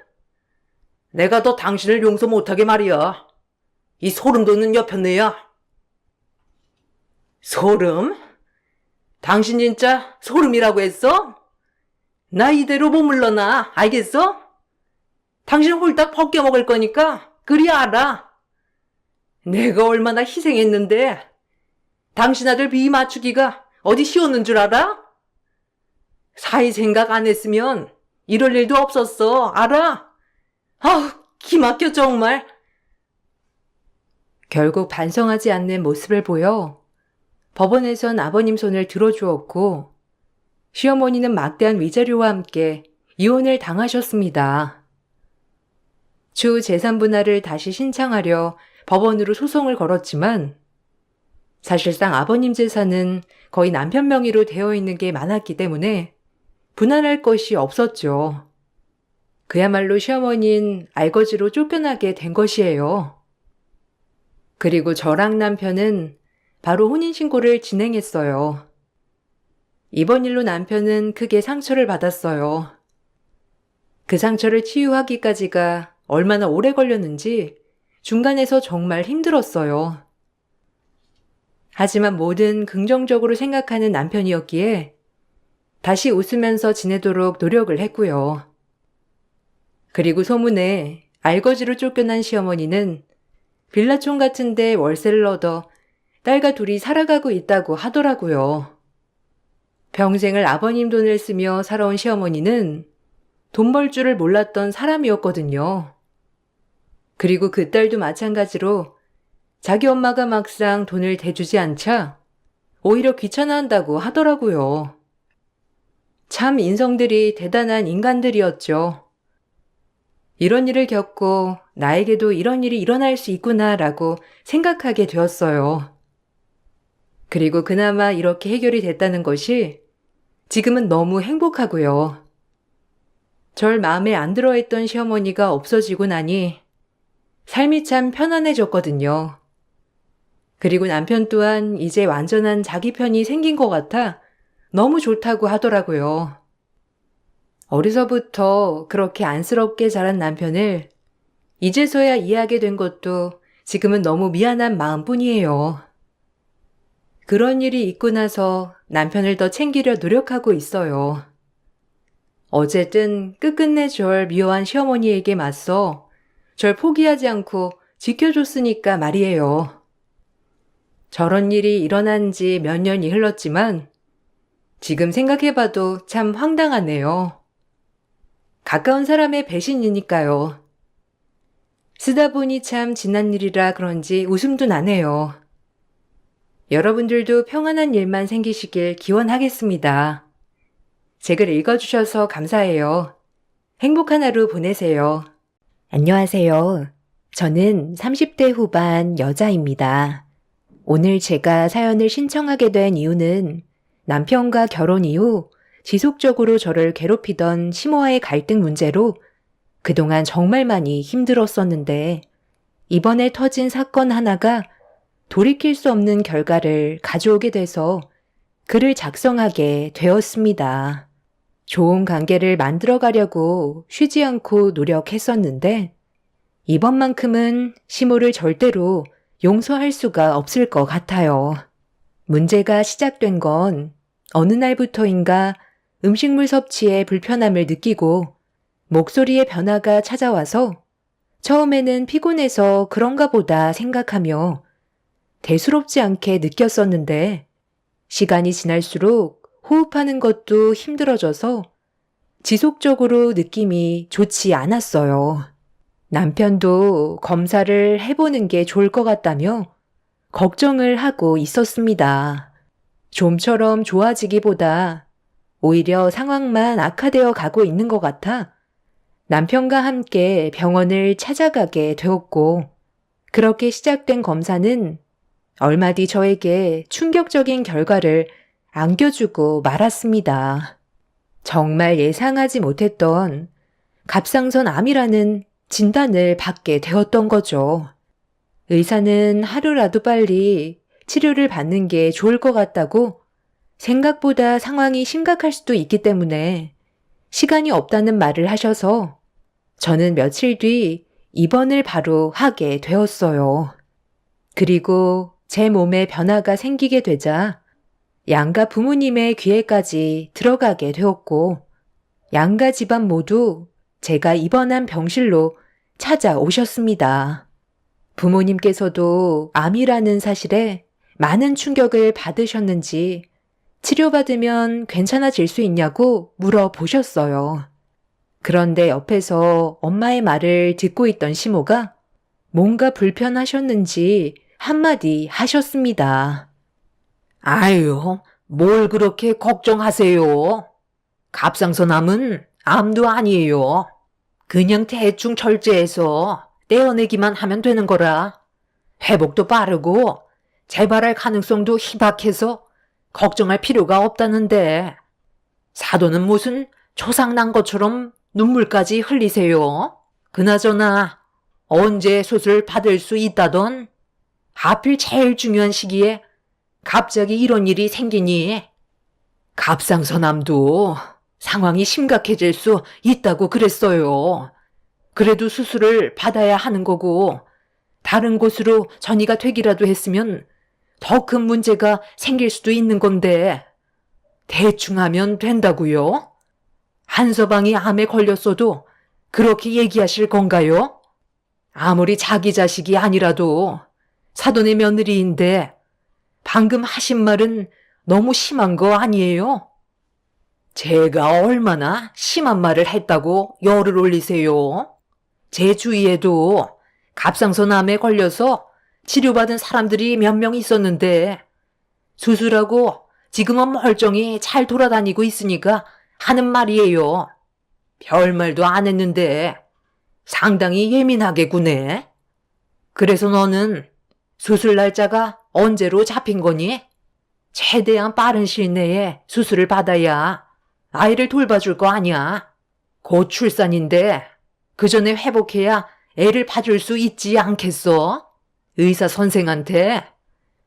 내가 더 당신을 용서 못하게 말이야. 이 소름 돋는 여편네야. 소름? 당신 진짜 소름이라고 했어? 나 이대로 못 물러나. 알겠어? 당신 홀딱 벗겨먹을 거니까 그리 알아. 내가 얼마나 희생했는데 당신 아들 비위 맞추기가 어디 쉬웠는 줄 알아? 사이 생각 안 했으면 이럴 일도 없었어. 알아? 아우, 기막혀 정말. 결국 반성하지 않는 모습을 보여 법원에선 아버님 손을 들어주었고 시어머니는 막대한 위자료와 함께 이혼을 당하셨습니다. 추후 재산 분할을 다시 신청하려 법원으로 소송을 걸었지만 사실상 아버님 재산은 거의 남편 명의로 되어 있는 게 많았기 때문에 분할할 것이 없었죠. 그야말로 시어머니는 알거지로 쫓겨나게 된 것이에요. 그리고 저랑 남편은 바로 혼인신고를 진행했어요. 이번 일로 남편은 크게 상처를 받았어요. 그 상처를 치유하기까지가 얼마나 오래 걸렸는지 중간에서 정말 힘들었어요. 하지만 뭐든 긍정적으로 생각하는 남편이었기에 다시 웃으면서 지내도록 노력을 했고요. 그리고 소문에 알거지로 쫓겨난 시어머니는 빌라촌 같은 데 월세를 얻어 딸과 둘이 살아가고 있다고 하더라고요. 평생을 아버님 돈을 쓰며 살아온 시어머니는 돈 벌 줄을 몰랐던 사람이었거든요. 그리고 그 딸도 마찬가지로 자기 엄마가 막상 돈을 대주지 않자 오히려 귀찮아한다고 하더라고요. 참 인성들이 대단한 인간들이었죠. 이런 일을 겪고 나에게도 이런 일이 일어날 수 있구나라고 생각하게 되었어요. 그리고 그나마 이렇게 해결이 됐다는 것이 지금은 너무 행복하고요. 절 마음에 안 들어했던 시어머니가 없어지고 나니 삶이 참 편안해졌거든요. 그리고 남편 또한 이제 완전한 자기 편이 생긴 것 같아 너무 좋다고 하더라고요. 어려서부터 그렇게 안쓰럽게 자란 남편을 이제서야 이해하게 된 것도 지금은 너무 미안한 마음뿐이에요. 그런 일이 있고 나서 남편을 더 챙기려 노력하고 있어요. 어쨌든 끝끝내 절 미워한 시어머니에게 맞서 절 포기하지 않고 지켜줬으니까 말이에요. 저런 일이 일어난 지 몇 년이 흘렀지만 지금 생각해봐도 참 황당하네요. 가까운 사람의 배신이니까요. 쓰다 보니 참 지난 일이라 그런지 웃음도 나네요. 여러분들도 평안한 일만 생기시길 기원하겠습니다. 책을 읽어주셔서 감사해요. 행복한 하루 보내세요. 안녕하세요. 저는 30대 후반 여자입니다. 오늘 제가 사연을 신청하게 된 이유는 남편과 결혼 이후 지속적으로 저를 괴롭히던 시모와의 갈등 문제로 그동안 정말 많이 힘들었었는데 이번에 터진 사건 하나가 돌이킬 수 없는 결과를 가져오게 돼서 글을 작성하게 되었습니다. 좋은 관계를 만들어가려고 쉬지 않고 노력했었는데 이번만큼은 시모를 절대로 용서할 수가 없을 것 같아요. 문제가 시작된 건 어느 날부터인가 음식물 섭취에 불편함을 느끼고 목소리의 변화가 찾아와서 처음에는 피곤해서 그런가 보다 생각하며 대수롭지 않게 느꼈었는데 시간이 지날수록 호흡하는 것도 힘들어져서 지속적으로 느낌이 좋지 않았어요. 남편도 검사를 해보는 게 좋을 것 같다며 걱정을 하고 있었습니다. 좀처럼 좋아지기보다 오히려 상황만 악화되어 가고 있는 것 같아 남편과 함께 병원을 찾아가게 되었고 그렇게 시작된 검사는 얼마 뒤 저에게 충격적인 결과를 안겨주고 말았습니다. 정말 예상하지 못했던 갑상선 암이라는 진단을 받게 되었던 거죠. 의사는 하루라도 빨리 치료를 받는 게 좋을 것 같다고 생각보다 상황이 심각할 수도 있기 때문에 시간이 없다는 말을 하셔서 저는 며칠 뒤 입원을 바로 하게 되었어요. 그리고 제 몸에 변화가 생기게 되자 양가 부모님의 귀에까지 들어가게 되었고 양가 집안 모두 제가 입원한 병실로 찾아오셨습니다. 부모님께서도 암이라는 사실에 많은 충격을 받으셨는지 치료받으면 괜찮아질 수 있냐고 물어보셨어요. 그런데 옆에서 엄마의 말을 듣고 있던 시모가 뭔가 불편하셨는지 한마디 하셨습니다. 아유, 뭘 그렇게 걱정하세요? 갑상선암은 암도 아니에요. 그냥 대충 절제해서 떼어내기만 하면 되는 거라. 회복도 빠르고 재발할 가능성도 희박해서 걱정할 필요가 없다는데 사도는 무슨 조상 난 것처럼 눈물까지 흘리세요? 그나저나 언제 수술 받을 수 있다던? 하필 제일 중요한 시기에 갑자기 이런 일이 생기니 갑상선암도 상황이 심각해질 수 있다고 그랬어요. 그래도 수술을 받아야 하는 거고 다른 곳으로 전이가 되기라도 했으면 더 큰 문제가 생길 수도 있는 건데 대충 하면 된다고요? 한서방이 암에 걸렸어도 그렇게 얘기하실 건가요? 아무리 자기 자식이 아니라도 사돈의 며느리인데 방금 하신 말은 너무 심한 거 아니에요? 제가 얼마나 심한 말을 했다고 열을 올리세요? 제 주위에도 갑상선암에 걸려서 치료받은 사람들이 몇 명 있었는데 수술하고 지금은 멀쩡히 잘 돌아다니고 있으니까 하는 말이에요. 별말도 안 했는데 상당히 예민하게 구네. 그래서 너는 수술 날짜가 언제로 잡힌 거니? 최대한 빠른 시일 내에 수술을 받아야 아이를 돌봐줄 거 아니야. 곧 출산인데 그 전에 회복해야 애를 봐줄 수 있지 않겠어? 의사 선생한테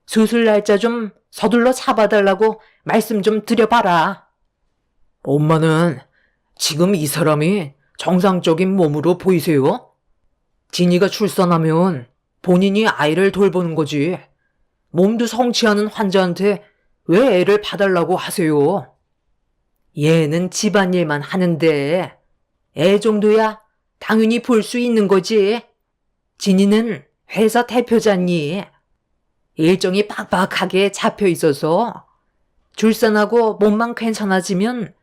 수술 날짜 좀 서둘러 잡아달라고 말씀 좀 드려봐라. 엄마는 지금 이 사람이 정상적인 몸으로 보이세요? 진이가 출산하면 본인이 아이를 돌보는 거지. 몸도 성취하는 환자한테 왜 애를 봐달라고 하세요? 얘는 집안일만 하는데 애 정도야 당연히 볼 수 있는 거지. 진이는 회사 대표잖니. 일정이 빡빡하게 잡혀 있어서 출산하고 몸만 괜찮아지면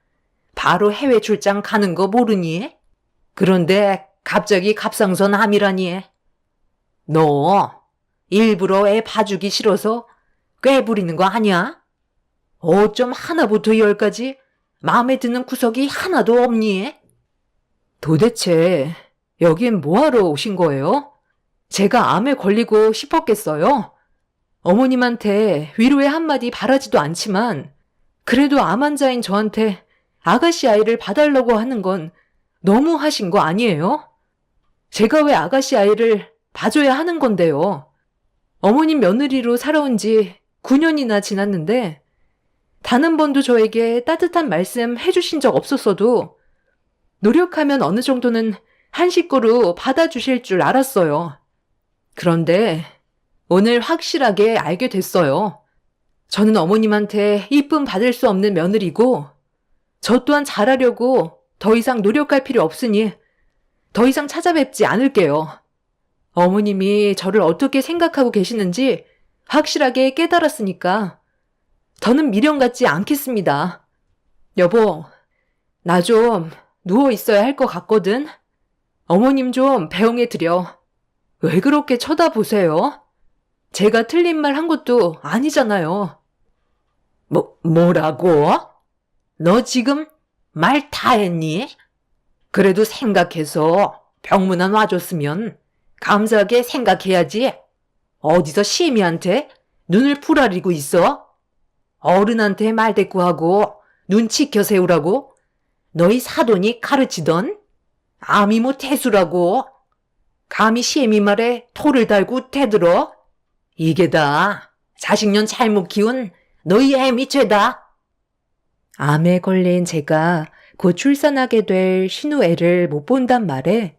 바로 해외 출장 가는 거 모르니? 그런데 갑자기 갑상선 암이라니. 너 일부러 애 봐주기 싫어서 꾀부리는 거 아니야? 어쩜 하나부터 열까지 마음에 드는 구석이 하나도 없니? 도대체 여긴 뭐하러 오신 거예요? 제가 암에 걸리고 싶었겠어요? 어머님한테 위로의 한마디 바라지도 않지만 그래도 암 환자인 저한테 아가씨 아이를 봐달라고 하는 건 너무 하신 거 아니에요? 제가 왜 아가씨 아이를 봐줘야 하는 건데요? 어머님 며느리로 살아온 지 9년이나 지났는데 단 한 번도 저에게 따뜻한 말씀 해주신 적 없었어도 노력하면 어느 정도는 한 식구로 받아주실 줄 알았어요. 그런데 오늘 확실하게 알게 됐어요. 저는 어머님한테 이쁨 받을 수 없는 며느리고 저 또한 잘하려고 더 이상 노력할 필요 없으니 더 이상 찾아뵙지 않을게요. 어머님이 저를 어떻게 생각하고 계시는지 확실하게 깨달았으니까 더는 미련 갖지 않겠습니다. 여보, 나 좀 누워 있어야 할 것 같거든. 어머님 좀 배웅해 드려. 왜 그렇게 쳐다보세요? 제가 틀린 말 한 것도 아니잖아요. 뭐라고? 너 지금 말 다 했니? 그래도 생각해서 병문안 와줬으면 감사하게 생각해야지. 어디서 시미한테 눈을 풀아리고 있어? 어른한테 말대꾸하고 눈 지켜 세우라고 너희 사돈이 가르치던 암이 뭐 태수라고 감히 시애미 말에 토를 달고 대들어? 이게 다 자식년 잘못 키운 너희 애미 죄다. 암에 걸린 제가 곧 출산하게 될 신우 애를 못 본단 말에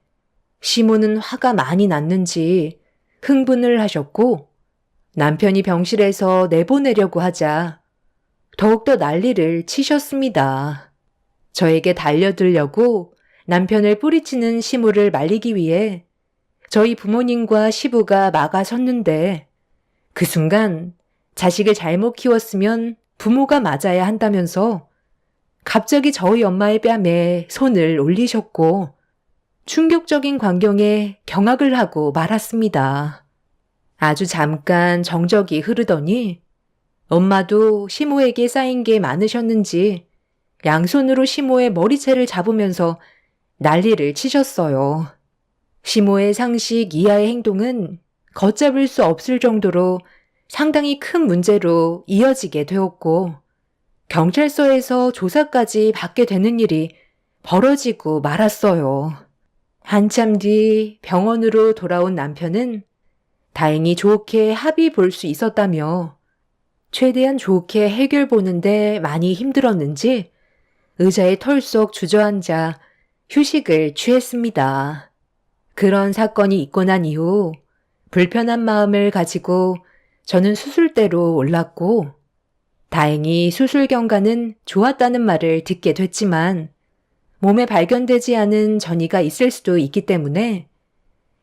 시모는 화가 많이 났는지 흥분을 하셨고 남편이 병실에서 내보내려고 하자 더욱더 난리를 치셨습니다. 저에게 달려들려고 남편을 뿌리치는 시모를 말리기 위해 저희 부모님과 시부가 막아섰는데 그 순간 자식을 잘못 키웠으면 부모가 맞아야 한다면서 갑자기 저희 엄마의 뺨에 손을 올리셨고 충격적인 광경에 경악을 하고 말았습니다. 아주 잠깐 정적이 흐르더니 엄마도 시모에게 쌓인 게 많으셨는지 양손으로 시모의 머리채를 잡으면서 난리를 치셨어요. 시모의 상식 이하의 행동은 걷잡을 수 없을 정도로 상당히 큰 문제로 이어지게 되었고 경찰서에서 조사까지 받게 되는 일이 벌어지고 말았어요. 한참 뒤 병원으로 돌아온 남편은 다행히 좋게 합의 볼 수 있었다며 최대한 좋게 해결 보는데 많이 힘들었는지 의자에 털썩 주저앉아 휴식을 취했습니다. 그런 사건이 있고 난 이후 불편한 마음을 가지고 저는 수술대로 올랐고 다행히 수술 경과는 좋았다는 말을 듣게 됐지만 몸에 발견되지 않은 전이가 있을 수도 있기 때문에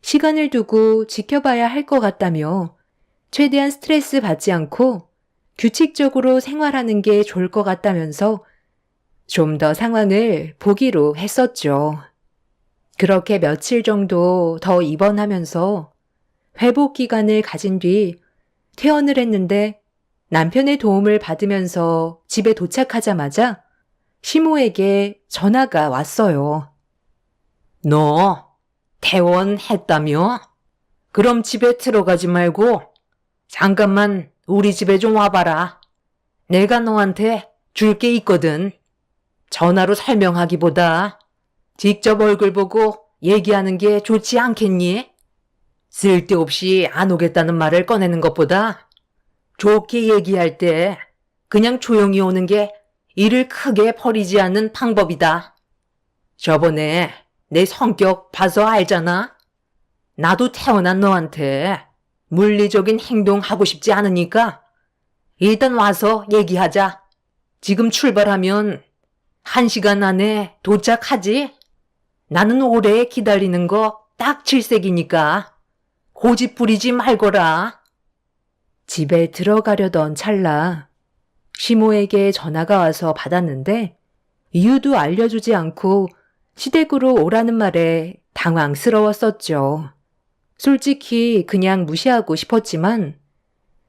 시간을 두고 지켜봐야 할 것 같다며 최대한 스트레스 받지 않고 규칙적으로 생활하는 게 좋을 것 같다면서 좀 더 상황을 보기로 했었죠. 그렇게 며칠 정도 더 입원하면서 회복 기간을 가진 뒤 퇴원을 했는데 남편의 도움을 받으면서 집에 도착하자마자 시모에게 전화가 왔어요. 너 퇴원했다며? 그럼 집에 들어가지 말고 잠깐만 우리 집에 좀 와봐라. 내가 너한테 줄 게 있거든. 전화로 설명하기보다 직접 얼굴 보고 얘기하는 게 좋지 않겠니? 쓸데없이 안 오겠다는 말을 꺼내는 것보다 좋게 얘기할 때 그냥 조용히 오는 게 일을 크게 벌이지 않는 방법이다. 저번에 내 성격 봐서 알잖아? 나도 태어난 너한테 물리적인 행동 하고 싶지 않으니까 일단 와서 얘기하자. 지금 출발하면 1시간 안에 도착하지? 나는 오래 기다리는 거 딱 질색이니까 고집 부리지 말거라. 집에 들어가려던 찰나 시모에게 전화가 와서 받았는데 이유도 알려주지 않고 시댁으로 오라는 말에 당황스러웠었죠. 솔직히 그냥 무시하고 싶었지만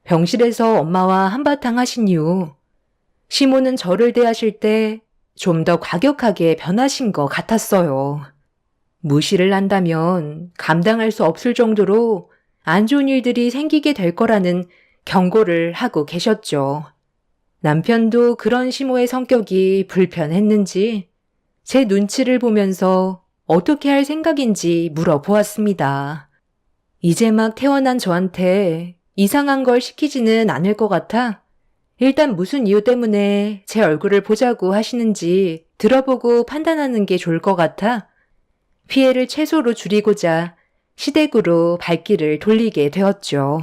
병실에서 엄마와 한바탕 하신 이후 시모는 저를 대하실 때 좀 더 과격하게 변하신 것 같았어요. 무시를 한다면 감당할 수 없을 정도로 안 좋은 일들이 생기게 될 거라는 경고를 하고 계셨죠. 남편도 그런 시모의 성격이 불편했는지 제 눈치를 보면서 어떻게 할 생각인지 물어보았습니다. 이제 막 태어난 저한테 이상한 걸 시키지는 않을 것 같아 일단 무슨 이유 때문에 제 얼굴을 보자고 하시는지 들어보고 판단하는 게 좋을 것 같아 피해를 최소로 줄이고자 시댁으로 발길을 돌리게 되었죠.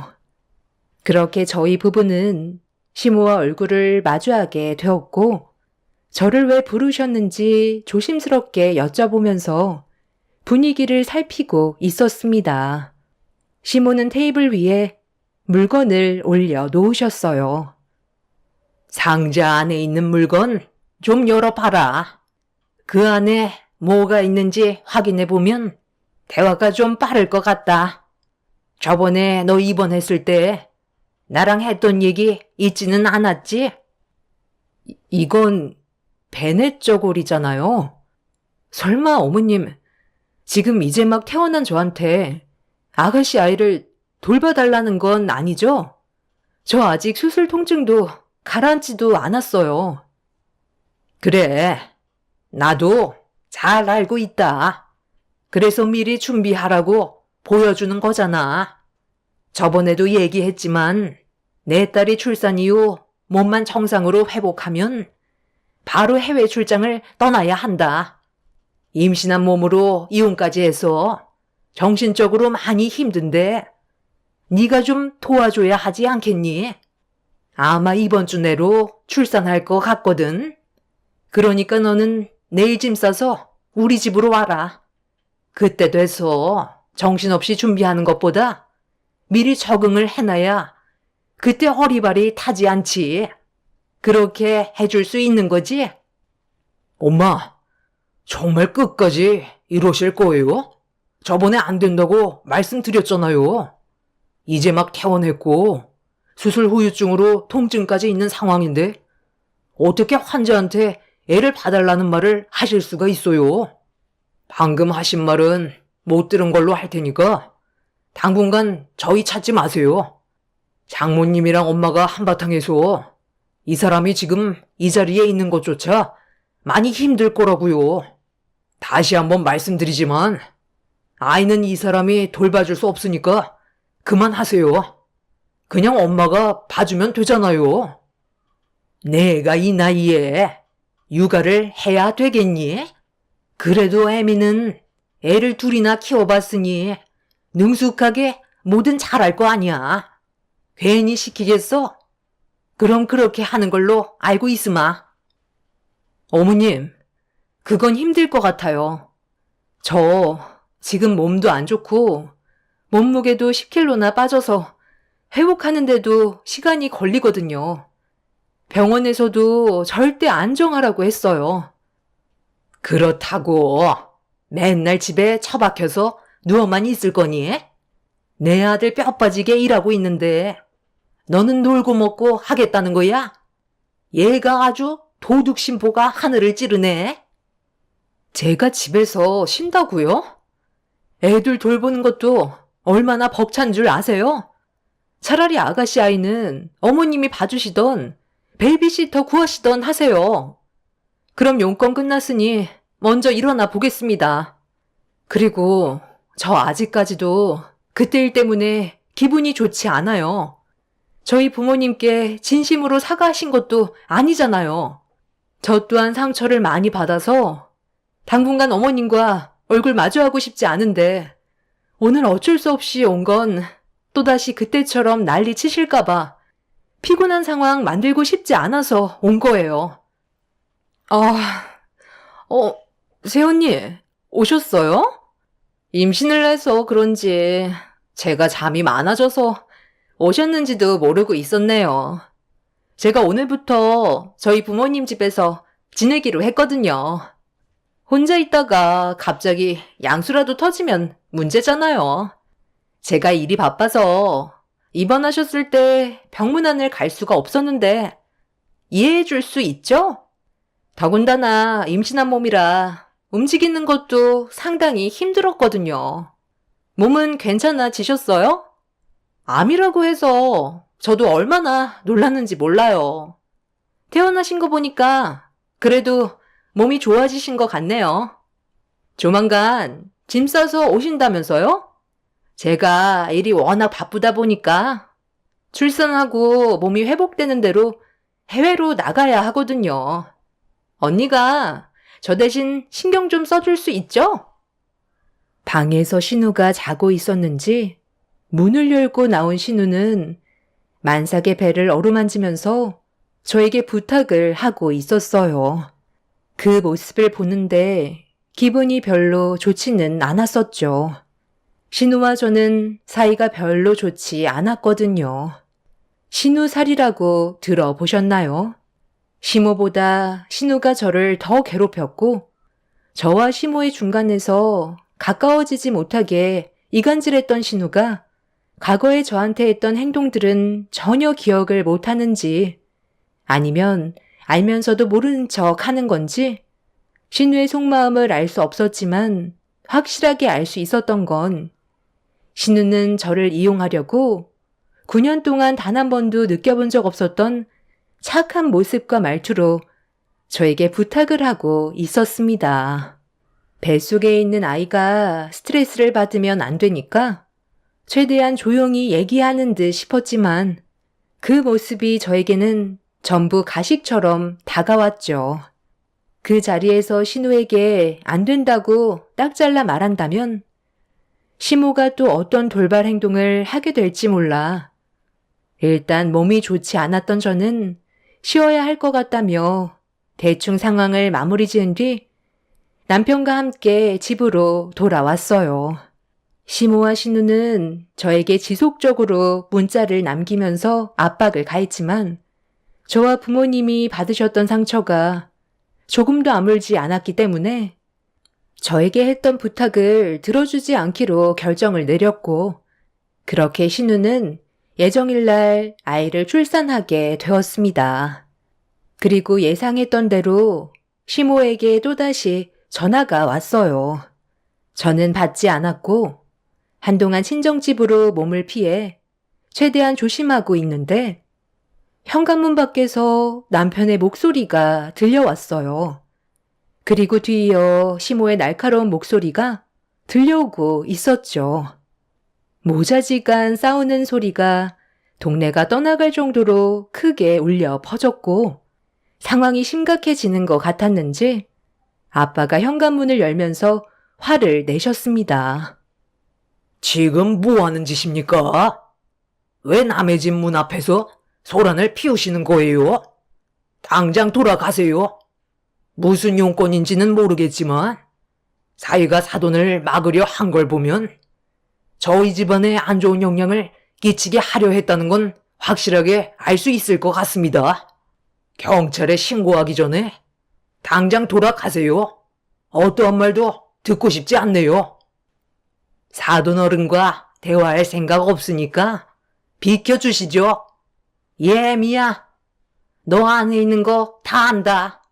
그렇게 저희 부부는 시모와 얼굴을 마주하게 되었고 저를 왜 부르셨는지 조심스럽게 여쭤보면서 분위기를 살피고 있었습니다. 시모는 테이블 위에 물건을 올려 놓으셨어요. 상자 안에 있는 물건 좀 열어봐라. 그 안에 뭐가 있는지 확인해보면 대화가 좀 빠를 것 같다. 저번에 너 입원했을 때 나랑 했던 얘기 잊지는 않았지? 이건 베넷 저고리잖아요. 설마 어머님, 지금 이제 막 태어난 저한테 아가씨 아이를 돌봐달라는 건 아니죠? 저 아직 수술 통증도 가라앉지도 않았어요. 그래, 나도 잘 알고 있다. 그래서 미리 준비하라고 보여주는 거잖아. 저번에도 얘기했지만 내 딸이 출산 이후 몸만 정상으로 회복하면 바로 해외 출장을 떠나야 한다. 임신한 몸으로 이혼까지 해서 정신적으로 많이 힘든데 네가 좀 도와줘야 하지 않겠니? 아마 이번 주 내로 출산할 것 같거든. 그러니까 너는 내일 짐 싸서 우리 집으로 와라. 그때 돼서 정신없이 준비하는 것보다 미리 적응을 해놔야 그때 허리발이 타지 않지. 그렇게 해줄 수 있는 거지? 엄마, 정말 끝까지 이러실 거예요? 저번에 안 된다고 말씀드렸잖아요. 이제 막 퇴원했고 수술 후유증으로 통증까지 있는 상황인데 어떻게 환자한테 애를 봐달라는 말을 하실 수가 있어요? 방금 하신 말은 못 들은 걸로 할 테니까 당분간 저희 찾지 마세요. 장모님이랑 엄마가 한바탕해서 이 사람이 지금 이 자리에 있는 것조차 많이 힘들 거라고요. 다시 한번 말씀드리지만 아이는 이 사람이 돌봐줄 수 없으니까 그만하세요. 그냥 엄마가 봐주면 되잖아요. 내가 이 나이에 육아를 해야 되겠니? 그래도 애미는 애를 둘이나 키워봤으니 능숙하게 뭐든 잘할 거 아니야. 괜히 시키겠어? 그럼 그렇게 하는 걸로 알고 있으마. 어머님, 그건 힘들 것 같아요. 저 지금 몸도 안 좋고 몸무게도 10kg나 빠져서 회복하는데도 시간이 걸리거든요. 병원에서도 절대 안정하라고 했어요. 그렇다고 맨날 집에 처박혀서 누워만 있을 거니? 내 아들 뼈 빠지게 일하고 있는데 너는 놀고 먹고 하겠다는 거야? 얘가 아주 도둑 심보가 하늘을 찌르네. 제가 집에서 쉰다고요? 애들 돌보는 것도 얼마나 벅찬 줄 아세요? 차라리 아가씨 아이는 어머님이 봐주시던 베이비시터 구하시던 하세요. 그럼 용건 끝났으니 먼저 일어나 보겠습니다. 그리고 저 아직까지도 그때 일 때문에 기분이 좋지 않아요. 저희 부모님께 진심으로 사과하신 것도 아니잖아요. 저 또한 상처를 많이 받아서 당분간 어머님과 얼굴 마주하고 싶지 않은데 오늘 어쩔 수 없이 온 건 또다시 그때처럼 난리 치실까봐 피곤한 상황 만들고 싶지 않아서 온 거예요. 세훈님, 오셨어요? 임신을 해서 그런지 제가 잠이 많아져서 오셨는지도 모르고 있었네요. 제가 오늘부터 저희 부모님 집에서 지내기로 했거든요. 혼자 있다가 갑자기 양수라도 터지면 문제잖아요. 제가 일이 바빠서 입원하셨을 때 병문안을 갈 수가 없었는데 이해해 줄 수 있죠? 더군다나 임신한 몸이라 움직이는 것도 상당히 힘들었거든요. 몸은 괜찮아지셨어요? 암이라고 해서 저도 얼마나 놀랐는지 몰라요. 태어나신 거 보니까 그래도 몸이 좋아지신 것 같네요. 조만간 짐 싸서 오신다면서요? 제가 일이 워낙 바쁘다 보니까 출산하고 몸이 회복되는 대로 해외로 나가야 하거든요. 언니가 저 대신 신경 좀 써줄 수 있죠? 방에서 신우가 자고 있었는지 문을 열고 나온 신우는 만삭의 배를 어루만지면서 저에게 부탁을 하고 있었어요. 그 모습을 보는데 기분이 별로 좋지는 않았었죠. 신우와 저는 사이가 별로 좋지 않았거든요. 신우 살이라고 들어보셨나요? 시모보다 신우가 저를 더 괴롭혔고 저와 시모의 중간에서 가까워지지 못하게 이간질했던 신우가 과거에 저한테 했던 행동들은 전혀 기억을 못하는지 아니면 알면서도 모르는 척 하는 건지 신우의 속마음을 알 수 없었지만 확실하게 알 수 있었던 건 신우는 저를 이용하려고 9년 동안 단 한 번도 느껴본 적 없었던 착한 모습과 말투로 저에게 부탁을 하고 있었습니다. 뱃속에 있는 아이가 스트레스를 받으면 안 되니까 최대한 조용히 얘기하는 듯 싶었지만 그 모습이 저에게는 전부 가식처럼 다가왔죠. 그 자리에서 신우에게 안 된다고 딱 잘라 말한다면 시모가 또 어떤 돌발 행동을 하게 될지 몰라. 일단 몸이 좋지 않았던 저는 쉬어야 할 것 같다며 대충 상황을 마무리 지은 뒤 남편과 함께 집으로 돌아왔어요. 시모와 신우는 저에게 지속적으로 문자를 남기면서 압박을 가했지만 저와 부모님이 받으셨던 상처가 조금도 아물지 않았기 때문에 저에게 했던 부탁을 들어주지 않기로 결정을 내렸고 그렇게 신우는 예정일날 아이를 출산하게 되었습니다. 그리고 예상했던 대로 시모에게 또다시 전화가 왔어요. 저는 받지 않았고 한동안 친정집으로 몸을 피해 최대한 조심하고 있는데 현관문 밖에서 남편의 목소리가 들려왔어요. 그리고 뒤이어 시모의 날카로운 목소리가 들려오고 있었죠. 모자지간 싸우는 소리가 동네가 떠나갈 정도로 크게 울려 퍼졌고 상황이 심각해지는 것 같았는지 아빠가 현관문을 열면서 화를 내셨습니다. 지금 뭐 하는 짓입니까? 왜 남의 집 문 앞에서 소란을 피우시는 거예요? 당장 돌아가세요. 무슨 용건인지는 모르겠지만 사위가 사돈을 막으려 한 걸 보면 저희 집안에 안 좋은 영향을 끼치게 하려 했다는 건 확실하게 알 수 있을 것 같습니다. 경찰에 신고하기 전에 당장 돌아가세요. 어떠한 말도 듣고 싶지 않네요. 사돈 어른과 대화할 생각 없으니까 비켜주시죠. 예, 미야. 너 안에 있는 거 다 안다.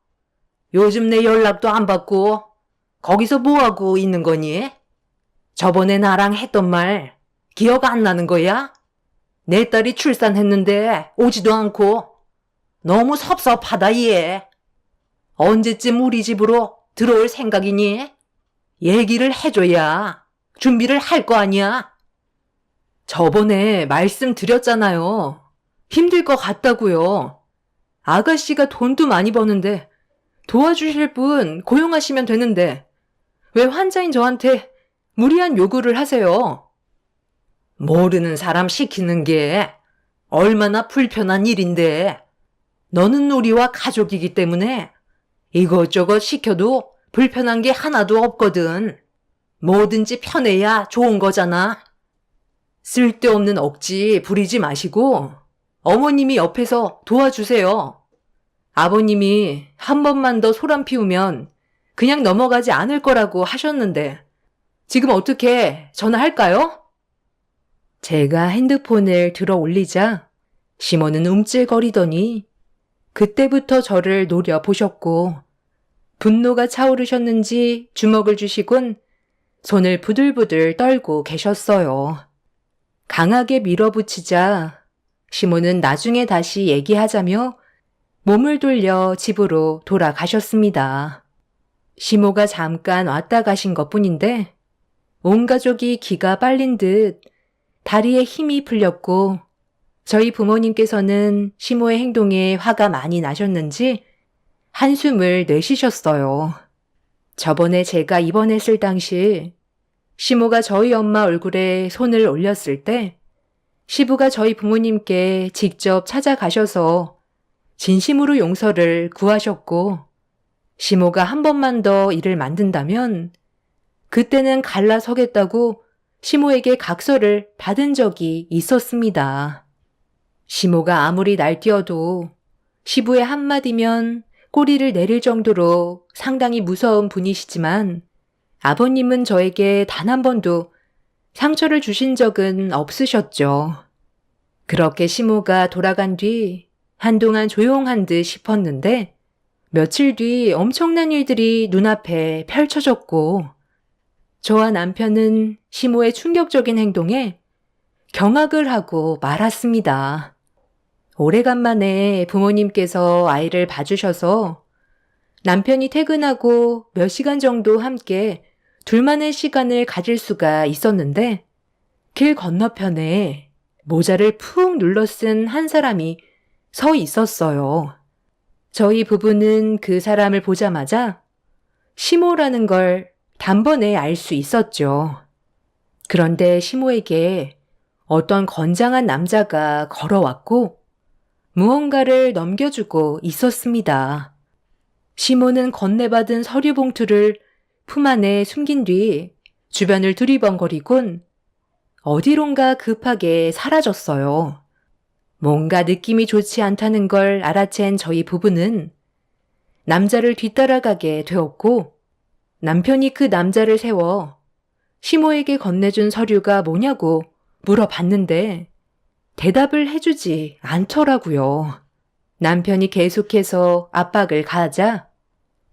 요즘 내 연락도 안 받고 거기서 뭐하고 있는 거니? 저번에 나랑 했던 말 기억 안 나는 거야? 내 딸이 출산했는데 오지도 않고 너무 섭섭하다 얘. 언제쯤 우리 집으로 들어올 생각이니? 얘기를 해줘야 준비를 할 거 아니야? 저번에 말씀드렸잖아요. 힘들 것 같다고요. 아가씨가 돈도 많이 버는데 도와주실 분 고용하시면 되는데 왜 환자인 저한테 무리한 요구를 하세요? 모르는 사람 시키는 게 얼마나 불편한 일인데 너는 우리와 가족이기 때문에 이것저것 시켜도 불편한 게 하나도 없거든. 뭐든지 편해야 좋은 거잖아. 쓸데없는 억지 부리지 마시고 어머님이 옆에서 도와주세요. 아버님이 한 번만 더 소란 피우면 그냥 넘어가지 않을 거라고 하셨는데 지금 어떻게 전화할까요? 제가 핸드폰을 들어 올리자 시몬은 움찔거리더니 그때부터 저를 노려보셨고 분노가 차오르셨는지 주먹을 주시곤 손을 부들부들 떨고 계셨어요. 강하게 밀어붙이자 시몬은 나중에 다시 얘기하자며 몸을 돌려 집으로 돌아가셨습니다. 시모가 잠깐 왔다 가신 것뿐인데 온 가족이 기가 빨린 듯 다리에 힘이 풀렸고 저희 부모님께서는 시모의 행동에 화가 많이 나셨는지 한숨을 내쉬셨어요. 저번에 제가 입원했을 당시 시모가 저희 엄마 얼굴에 손을 올렸을 때 시부가 저희 부모님께 직접 찾아가셔서 진심으로 용서를 구하셨고 시모가 한 번만 더 일을 만든다면 그때는 갈라서겠다고 시모에게 각서를 받은 적이 있었습니다. 시모가 아무리 날뛰어도 시부의 한마디면 꼬리를 내릴 정도로 상당히 무서운 분이시지만 아버님은 저에게 단 한 번도 상처를 주신 적은 없으셨죠. 그렇게 시모가 돌아간 뒤 한동안 조용한 듯 싶었는데 며칠 뒤 엄청난 일들이 눈앞에 펼쳐졌고 저와 남편은 시모의 충격적인 행동에 경악을 하고 말았습니다. 오래간만에 부모님께서 아이를 봐주셔서 남편이 퇴근하고 몇 시간 정도 함께 둘만의 시간을 가질 수가 있었는데 길 건너편에 모자를 푹 눌러 쓴 한 사람이 서 있었어요. 저희 부부는 그 사람을 보자마자 시모라는 걸 단번에 알 수 있었죠. 그런데 시모에게 어떤 건장한 남자가 걸어왔고 무언가를 넘겨주고 있었습니다. 시모는 건네받은 서류 봉투를 품 안에 숨긴 뒤 주변을 두리번거리곤 어디론가 급하게 사라졌어요. 뭔가 느낌이 좋지 않다는 걸 알아챈 저희 부부는 남자를 뒤따라가게 되었고 남편이 그 남자를 세워 시모에게 건네준 서류가 뭐냐고 물어봤는데 대답을 해주지 않더라고요. 남편이 계속해서 압박을 가하자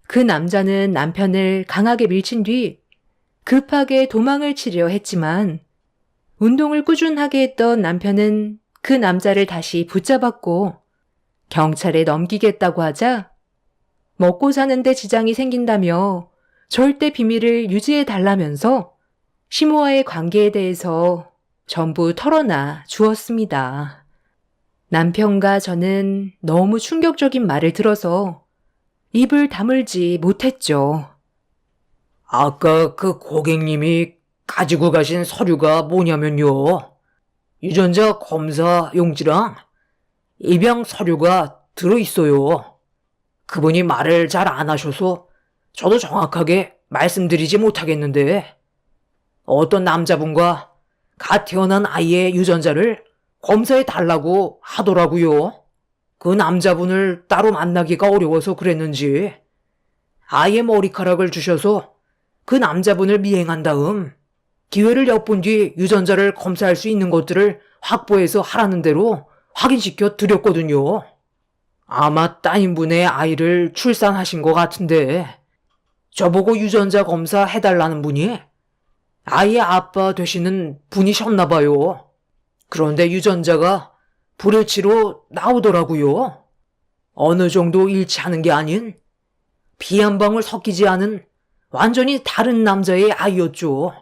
그 남자는 남편을 강하게 밀친 뒤 급하게 도망을 치려 했지만 운동을 꾸준하게 했던 남편은 그 남자를 다시 붙잡았고 경찰에 넘기겠다고 하자 먹고 사는데 지장이 생긴다며 절대 비밀을 유지해 달라면서 시모와의 관계에 대해서 전부 털어놔 주었습니다. 남편과 저는 너무 충격적인 말을 들어서 입을 다물지 못했죠. 아까 그 고객님이 가지고 가신 서류가 뭐냐면요. 유전자 검사 용지랑 입양 서류가 들어있어요. 그분이 말을 잘 안 하셔서 저도 정확하게 말씀드리지 못하겠는데 어떤 남자분과 갓 태어난 아이의 유전자를 검사해 달라고 하더라고요. 그 남자분을 따로 만나기가 어려워서 기회를 엿본 뒤 유전자를 검사할 수 있는 것들을 확보해서 하라는 대로 확인시켜 드렸거든요. 아마 따님분의 아이를 출산하신 것 같은데 저보고 유전자 검사 해달라는 분이 아이의 아빠 되시는 분이셨나 봐요. 그런데 유전자가 불일치로 나오더라고요. 어느 정도 일치하는 게 아닌 피 한 방울 섞이지 않은 완전히 다른 남자의 아이였죠.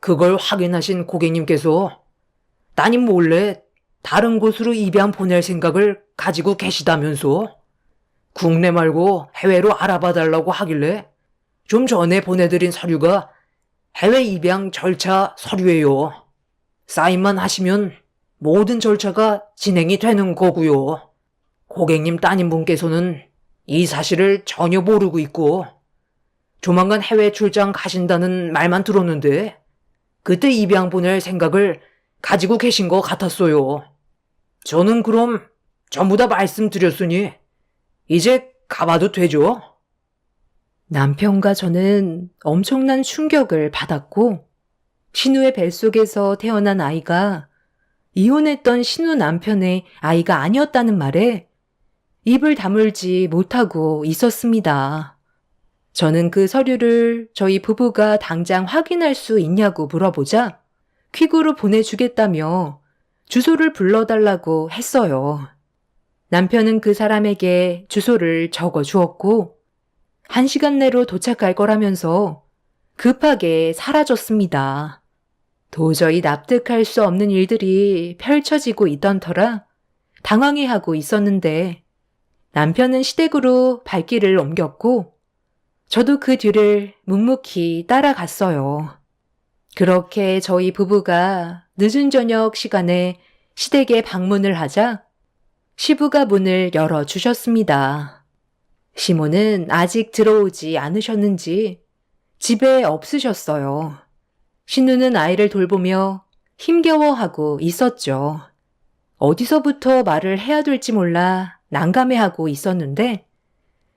그걸 확인하신 고객님께서 따님 몰래 다른 곳으로 입양 보낼 생각을 가지고 계시다면서 국내 말고 해외로 알아봐 달라고 하길래 좀 전에 보내드린 서류가 해외 입양 절차 서류예요. 사인만 하시면 모든 절차가 진행이 되는 거고요. 고객님 따님분께서는 이 사실을 전혀 모르고 있고 조만간 해외 출장 가신다는 말만 들었는데 그때 입양 보낼 생각을 가지고 계신 것 같았어요. 저는 그럼 전부 다 말씀드렸으니 이제 가봐도 되죠? 남편과 저는 엄청난 충격을 받았고, 신우의 뱃속에서 태어난 아이가 이혼했던 신우 남편의 아이가 아니었다는 말에 입을 다물지 못하고 있었습니다. 저는 그 서류를 저희 부부가 당장 확인할 수 있냐고 물어보자 퀵으로 보내주겠다며 주소를 불러달라고 했어요. 남편은 그 사람에게 주소를 적어 주었고 1시간 내로 도착할 거라면서 급하게 사라졌습니다. 도저히 납득할 수 없는 일들이 펼쳐지고 있던 터라 당황해하고 있었는데 남편은 시댁으로 발길을 옮겼고 저도 그 뒤를 묵묵히 따라갔어요. 그렇게 저희 부부가 늦은 저녁 시간에 시댁에 방문을 하자 시부가 문을 열어주셨습니다. 시모는 아직 들어오지 않으셨는지 집에 없으셨어요. 신우는 아이를 돌보며 힘겨워하고 있었죠. 어디서부터 말을 해야 될지 몰라 난감해하고 있었는데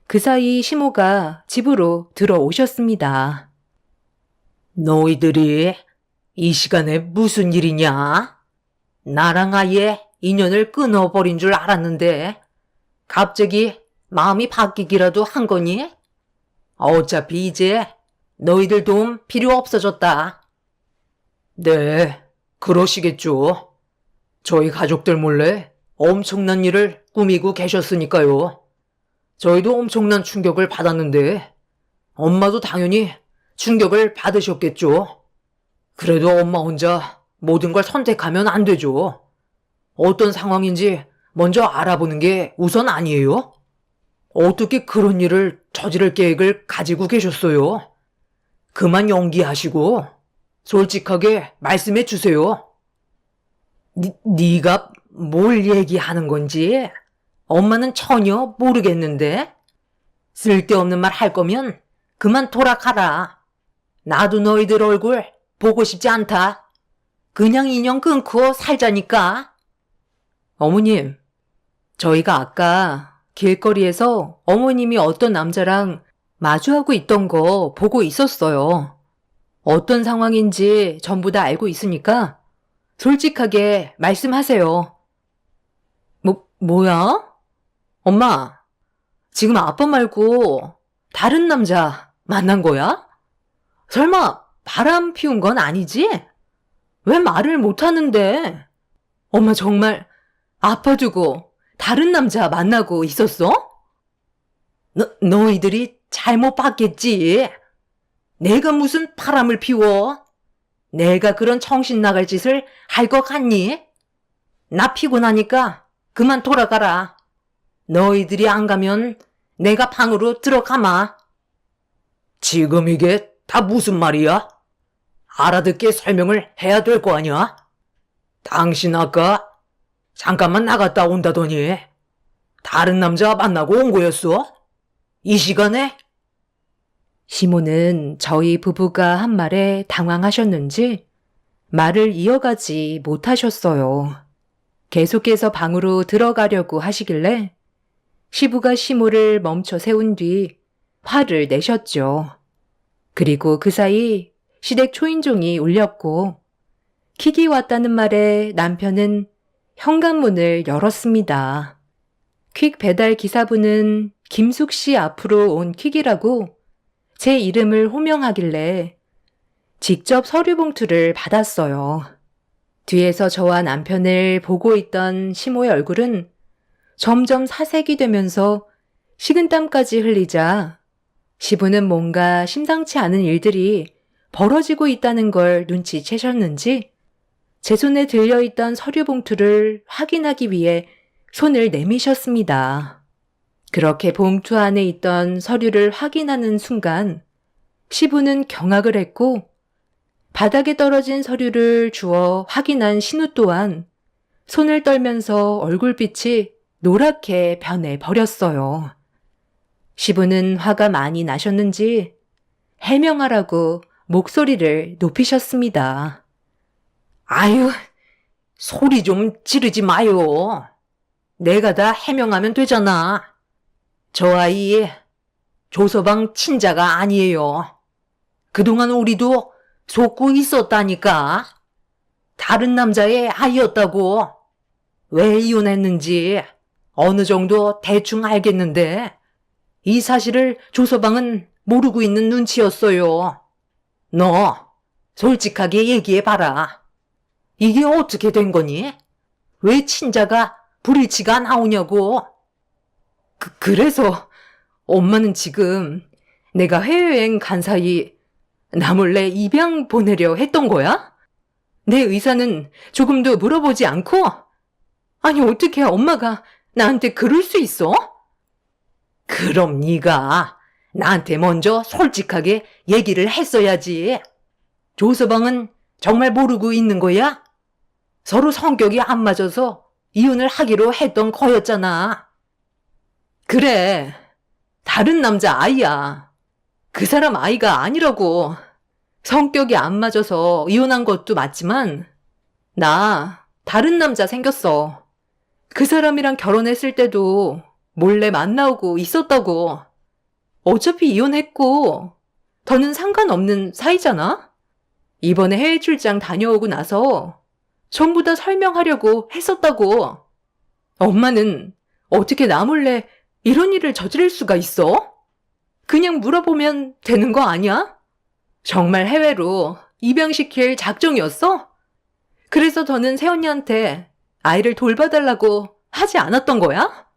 그 사이 시모가 집으로 들어오셨습니다. 너희들이 이 시간에 무슨 일이냐? 나랑 아예 인연을 끊어버린 줄 알았는데 갑자기 마음이 바뀌기라도 한 거니? 어차피 이제 너희들 도움 필요 없어졌다. 네, 그러시겠죠. 저희 가족들 몰래 엄청난 일을 꾸미고 계셨으니까요. 저희도 엄청난 충격을 받았는데 엄마도 당연히 충격을 받으셨겠죠. 그래도 엄마 혼자 모든 걸 선택하면 안 되죠. 어떤 상황인지 먼저 알아보는 게 우선 아니에요? 어떻게 그런 일을 저지를 계획을 가지고 계셨어요? 그만 연기하시고 솔직하게 말씀해 주세요. 네가 뭘 얘기하는 건지 엄마는 전혀 모르겠는데 쓸데없는 말 할 거면 그만 돌아가라. 나도 너희들 얼굴 보고 싶지 않다. 그냥 인연 끊고 살자니까. 어머님, 저희가 아까 길거리에서 어머님이 어떤 남자랑 마주하고 있던 거 보고 있었어요. 어떤 상황인지 전부 다 알고 있으니까 솔직하게 말씀하세요. 뭐야? 엄마, 지금 아빠 말고 다른 남자 만난 거야? 설마 바람 피운 건 아니지? 왜 말을 못 하는데? 엄마 정말 아빠 두고 다른 남자 만나고 있었어? 너희들이 잘못 봤겠지. 내가 무슨 바람을 피워? 내가 그런 정신 나갈 짓을 할 것 같니? 나 피곤하니까 그만 돌아가라. 너희들이 안 가면 내가 방으로 들어가마. 지금 이게 다 무슨 말이야? 알아듣게 설명을 해야 될 거 아니야? 당신 아까 잠깐만 나갔다 온다더니 다른 남자 만나고 온 거였어? 이 시간에? 시모는 저희 부부가 한 말에 당황하셨는지 말을 이어가지 못하셨어요. 계속해서 방으로 들어가려고 하시길래 시부가 시모를 멈춰 세운 뒤 화를 내셨죠. 그리고 그 사이 시댁 초인종이 울렸고 킥이 왔다는 말에 남편은 현관문을 열었습니다. 퀵 배달 기사분은 김숙 씨 앞으로 온 퀵이라고 제 이름을 호명하길래 직접 서류 봉투를 받았어요. 뒤에서 저와 남편을 보고 있던 시모의 얼굴은 점점 사색이 되면서 식은땀까지 흘리자 시부는 뭔가 심상치 않은 일들이 벌어지고 있다는 걸 눈치채셨는지 제 손에 들려있던 서류 봉투를 확인하기 위해 손을 내미셨습니다. 그렇게 봉투 안에 있던 서류를 확인하는 순간 시부는 경악을 했고 바닥에 떨어진 서류를 주워 확인한 신우 또한 손을 떨면서 얼굴빛이 노랗게 변해버렸어요. 시부는 화가 많이 나셨는지 해명하라고 목소리를 높이셨습니다. 아유, 소리 좀 지르지 마요. 내가 다 해명하면 되잖아. 저 아이 조서방 친자가 아니에요. 그동안 우리도 속고 있었다니까. 다른 남자의 아이였다고. 왜 이혼했는지 어느 정도 대충 알겠는데 이 사실을 조서방은 모르고 있는 눈치였어요. 너 솔직하게 얘기해봐라. 이게 어떻게 된 거니? 왜 친자가 불일치가 나오냐고. 그래서 엄마는 지금 내가 해외여행 간 사이 나 몰래 입양 보내려 했던 거야? 내 의사는 조금도 물어보지 않고? 아니 어떻게 엄마가 나한테 그럴 수 있어? 그럼 네가 나한테 먼저 솔직하게 얘기를 했어야지. 조서방은 정말 모르고 있는 거야? 서로 성격이 안 맞아서 이혼을 하기로 했던 거였잖아. 그래, 다른 남자 아이야. 그 사람 아이가 아니라고. 성격이 안 맞아서 이혼한 것도 맞지만 나 다른 남자 생겼어. 그 사람이랑 결혼했을 때도 몰래 만나고 있었다고. 어차피 이혼했고 더는 상관없는 사이잖아? 이번에 해외 출장 다녀오고 나서 전부 다 설명하려고 했었다고. 엄마는 어떻게 나 몰래 이런 일을 저지를 수가 있어? 그냥 물어보면 되는 거 아니야? 정말 해외로 입양시킬 작정이었어? 그래서 더는 새언니한테 아이를 돌봐달라고 하지 않았던 거야?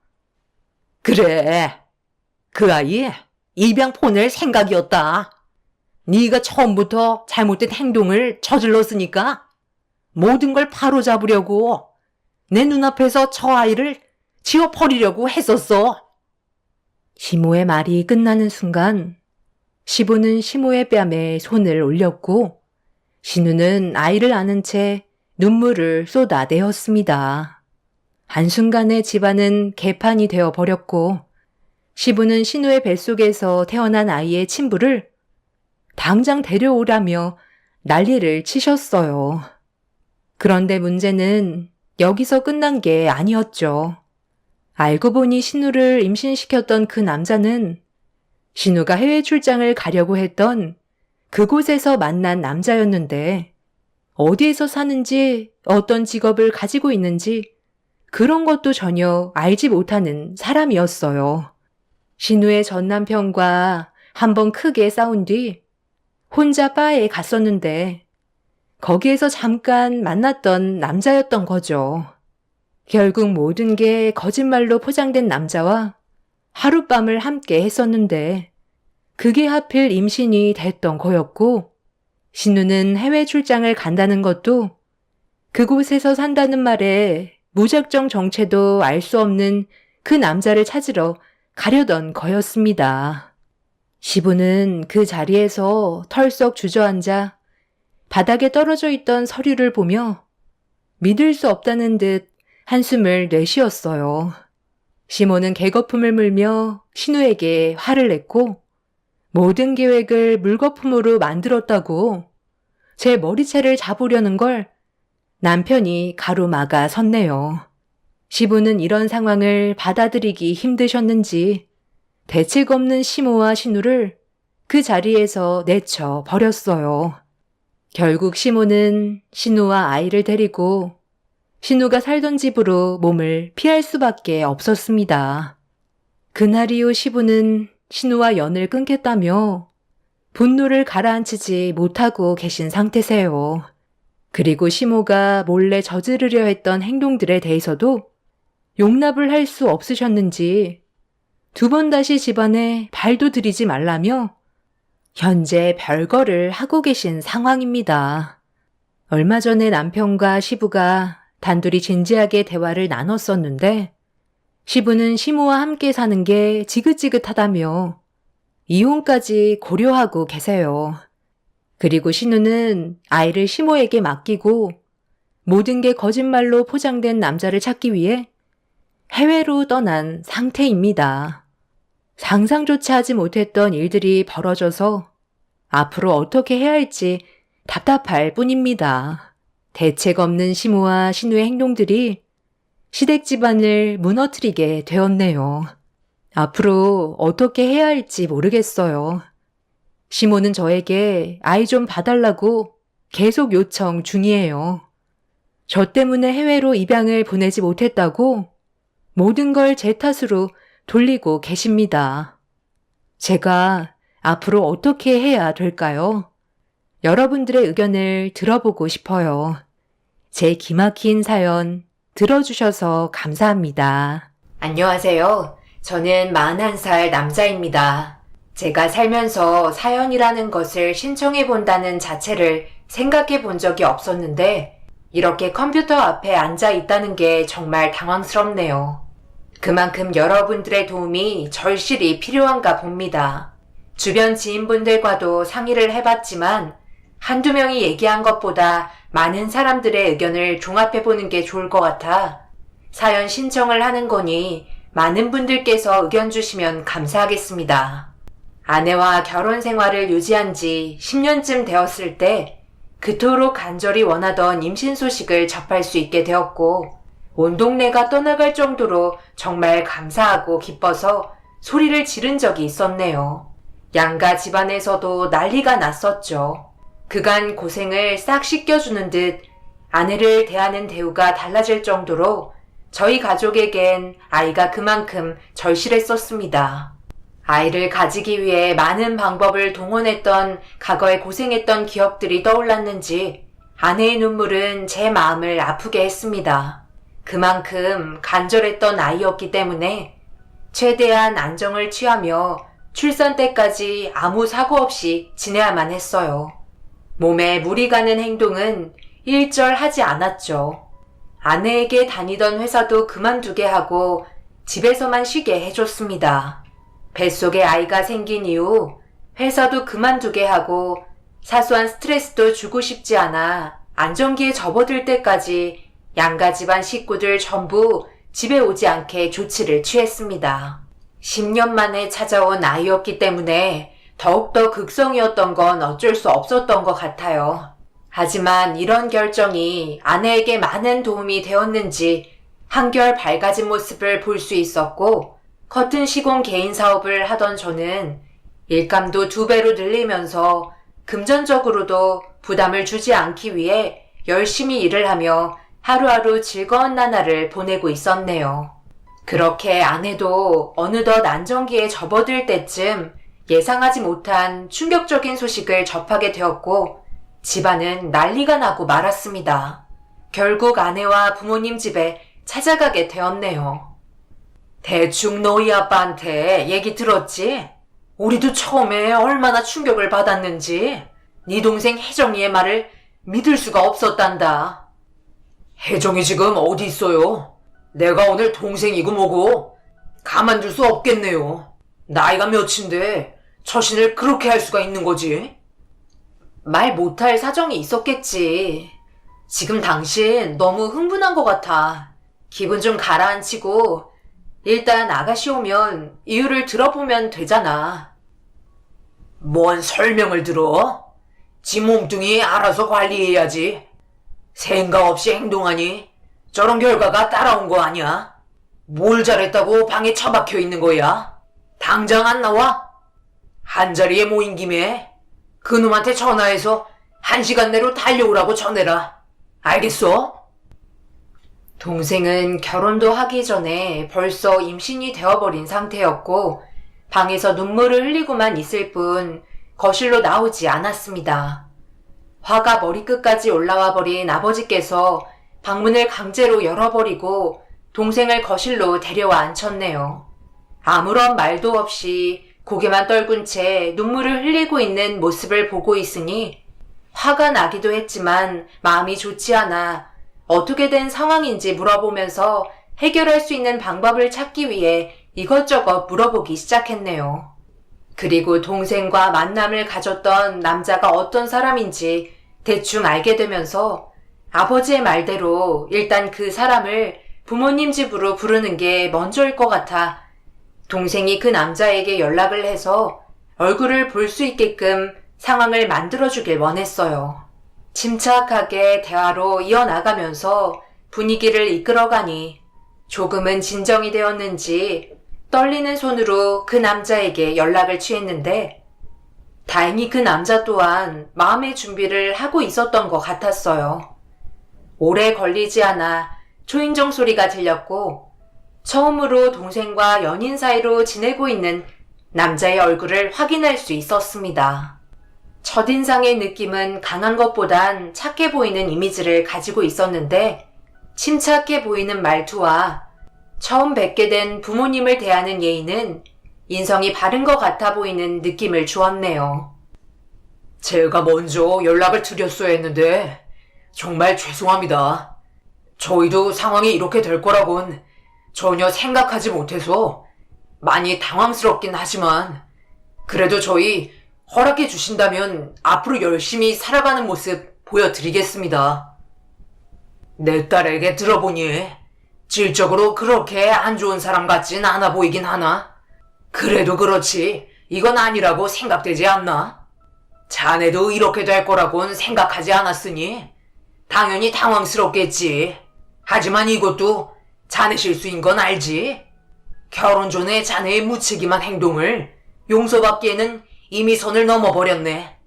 그래, 그 아이 입양 보낼 생각이었다. 네가 처음부터 잘못된 행동을 저질렀으니까 모든 걸 바로잡으려고 내 눈앞에서 저 아이를 지워버리려고 했었어. 시모의 말이 끝나는 순간 시부는 시모의 뺨에 손을 올렸고 신우는 아이를 안은 채 눈물을 쏟아내었습니다. 한순간에 집안은 개판이 되어 버렸고 시부는 신우의 뱃속에서 태어난 아이의 친부를 당장 데려오라며 난리를 치셨어요. 그런데 문제는 여기서 끝난 게 아니었죠. 알고 보니 신우를 임신시켰던 그 남자는 신우가 해외 출장을 가려고 했던 그곳에서 만난 남자였는데 어디에서 사는지 어떤 직업을 가지고 있는지 그런 것도 전혀 알지 못하는 사람이었어요. 신우의 전 남편과 한번 크게 싸운 뒤 혼자 바에 갔었는데 거기에서 잠깐 만났던 남자였던 거죠. 결국 모든 게 거짓말로 포장된 남자와 하룻밤을 함께 했었는데 그게 하필 임신이 됐던 거였고 신우는 해외 출장을 간다는 것도 그곳에서 산다는 말에 무작정 정체도 알 수 없는 그 남자를 찾으러 가려던 거였습니다. 시부는 그 자리에서 털썩 주저앉아 바닥에 떨어져 있던 서류를 보며 믿을 수 없다는 듯 한숨을 내쉬었어요. 시모는 개거품을 물며 신우에게 화를 냈고 모든 계획을 물거품으로 만들었다고 제 머리채를 잡으려는 걸 남편이 가로막아 섰네요. 시부는 이런 상황을 받아들이기 힘드셨는지 대책 없는 시모와 신우를 그 자리에서 내쳐 버렸어요. 결국 시모는 신우와 아이를 데리고 신우가 살던 집으로 몸을 피할 수밖에 없었습니다. 그날 이후 시부는 신우와 연을 끊겠다며 분노를 가라앉히지 못하고 계신 상태세요. 그리고 시모가 몰래 저지르려 했던 행동들에 대해서도 용납을 할 수 없으셨는지 2번 다시 집안에 발도 들이지 말라며 현재 별거를 하고 계신 상황입니다. 얼마 전에 남편과 시부가 단둘이 진지하게 대화를 나눴었는데 시부는 시모와 함께 사는 게 지긋지긋하다며 이혼까지 고려하고 계세요. 그리고 신우는 아이를 시모에게 맡기고 모든 게 거짓말로 포장된 남자를 찾기 위해 해외로 떠난 상태입니다. 상상조차 하지 못했던 일들이 벌어져서 앞으로 어떻게 해야 할지 답답할 뿐입니다. 대책 없는 시모와 신우의 행동들이 시댁 집안을 무너뜨리게 되었네요. 앞으로 어떻게 해야 할지 모르겠어요. 시모는 저에게 아이 좀 봐달라고 계속 요청 중이에요. 저 때문에 해외로 입양을 보내지 못했다고 모든 걸 제 탓으로 돌리고 계십니다. 제가 앞으로 어떻게 해야 될까요? 여러분들의 의견을 들어보고 싶어요. 제 기막힌 사연 들어주셔서 감사합니다. 안녕하세요. 저는 41살 남자입니다. 제가 살면서 사연이라는 것을 신청해 본다는 자체를 생각해 본 적이 없었는데 이렇게 컴퓨터 앞에 앉아 있다는 게 정말 당황스럽네요. 그만큼 여러분들의 도움이 절실히 필요한가 봅니다. 주변 지인분들과도 상의를 해봤지만 한두 명이 얘기한 것보다 많은 사람들의 의견을 종합해보는 게 좋을 것 같아 사연 신청을 하는 거니 많은 분들께서 의견 주시면 감사하겠습니다. 아내와 결혼 생활을 유지한 지 10년쯤 되었을 때 그토록 간절히 원하던 임신 소식을 접할 수 있게 되었고 온 동네가 떠나갈 정도로 정말 감사하고 기뻐서 소리를 지른 적이 있었네요. 양가 집안에서도 난리가 났었죠. 그간 고생을 싹 씻겨주는 듯 아내를 대하는 대우가 달라질 정도로 저희 가족에겐 아이가 그만큼 절실했었습니다. 아이를 가지기 위해 많은 방법을 동원했던 과거에 고생했던 기억들이 떠올랐는지 아내의 눈물은 제 마음을 아프게 했습니다. 그만큼 간절했던 아이였기 때문에 최대한 안정을 취하며 출산 때까지 아무 사고 없이 지내야만 했어요. 몸에 무리 가는 행동은 일절 하지 않았죠. 아내에게 다니던 회사도 그만두게 하고 집에서만 쉬게 해줬습니다. 뱃속에 아이가 생긴 이후 회사도 그만두게 하고 사소한 스트레스도 주고 싶지 않아 안정기에 접어들 때까지 양가 집안 식구들 전부 집에 오지 않게 조치를 취했습니다. 10년 만에 찾아온 아이였기 때문에 더욱더 극성이었던 건 어쩔 수 없었던 것 같아요. 하지만 이런 결정이 아내에게 많은 도움이 되었는지 한결 밝아진 모습을 볼 수 있었고 커튼 시공 개인 사업을 하던 저는 일감도 2배로 늘리면서 금전적으로도 부담을 주지 않기 위해 열심히 일을 하며 하루하루 즐거운 나날을 보내고 있었네요. 그렇게 아내도 어느덧 안정기에 접어들 때쯤 예상하지 못한 충격적인 소식을 접하게 되었고 집안은 난리가 나고 말았습니다. 결국 아내와 부모님 집에 찾아가게 되었네요. 대충 너희 아빠한테 얘기 들었지? 우리도 처음에 얼마나 충격을 받았는지 네 동생 혜정이의 말을 믿을 수가 없었단다. 혜정이 지금 어디 있어요? 내가 오늘 동생이고 뭐고 가만둘 수 없겠네요. 나이가 몇인데 처신을 그렇게 할 수가 있는 거지? 말 못할 사정이 있었겠지. 지금 당신 너무 흥분한 것 같아. 기분 좀 가라앉히고 일단 아가씨 오면 이유를 들어보면 되잖아. 뭔 설명을 들어? 지 몸뚱이 알아서 관리해야지. 생각 없이 행동하니 저런 결과가 따라온 거 아니야? 뭘 잘했다고 방에 처박혀 있는 거야? 당장 안 나와? 한자리에 모인 김에 그놈한테 전화해서 1시간 내로 달려오라고 전해라. 알겠어? 동생은 결혼도 하기 전에 벌써 임신이 되어버린 상태였고 방에서 눈물을 흘리고만 있을 뿐 거실로 나오지 않았습니다. 화가 머리끝까지 올라와 버린 아버지께서 방문을 강제로 열어버리고 동생을 거실로 데려와 앉혔네요. 아무런 말도 없이 고개만 떨군 채 눈물을 흘리고 있는 모습을 보고 있으니 화가 나기도 했지만 마음이 좋지 않아 어떻게 된 상황인지 물어보면서 해결할 수 있는 방법을 찾기 위해 이것저것 물어보기 시작했네요. 그리고 동생과 만남을 가졌던 남자가 어떤 사람인지 대충 알게 되면서 아버지의 말대로 일단 그 사람을 부모님 집으로 부르는 게 먼저일 것 같아 동생이 그 남자에게 연락을 해서 얼굴을 볼 수 있게끔 상황을 만들어주길 원했어요. 침착하게 대화로 이어나가면서 분위기를 이끌어가니 조금은 진정이 되었는지 떨리는 손으로 그 남자에게 연락을 취했는데 다행히 그 남자 또한 마음의 준비를 하고 있었던 것 같았어요. 오래 걸리지 않아 초인종 소리가 들렸고 처음으로 동생과 연인 사이로 지내고 있는 남자의 얼굴을 확인할 수 있었습니다. 첫인상의 느낌은 강한 것보단 착해 보이는 이미지를 가지고 있었는데 침착해 보이는 말투와 처음 뵙게 된 부모님을 대하는 예의는 인성이 바른 것 같아 보이는 느낌을 주었네요. 제가 먼저 연락을 드렸어야 했는데 정말 죄송합니다. 저희도 상황이 이렇게 될 거라곤 전혀 생각하지 못해서 많이 당황스럽긴 하지만 그래도 저희 허락해 주신다면 앞으로 열심히 살아가는 모습 보여드리겠습니다. 내 딸에게 들어보니 질적으로 그렇게 안 좋은 사람 같진 않아 보이긴 하나? 그래도 그렇지 이건 아니라고 생각되지 않나? 자네도 이렇게 될 거라고는 생각하지 않았으니 당연히 당황스럽겠지. 하지만 이것도 자네 실수인 건 알지? 결혼 전에 자네의 무책임한 행동을 용서받기에는 이미 선을 넘어버렸네.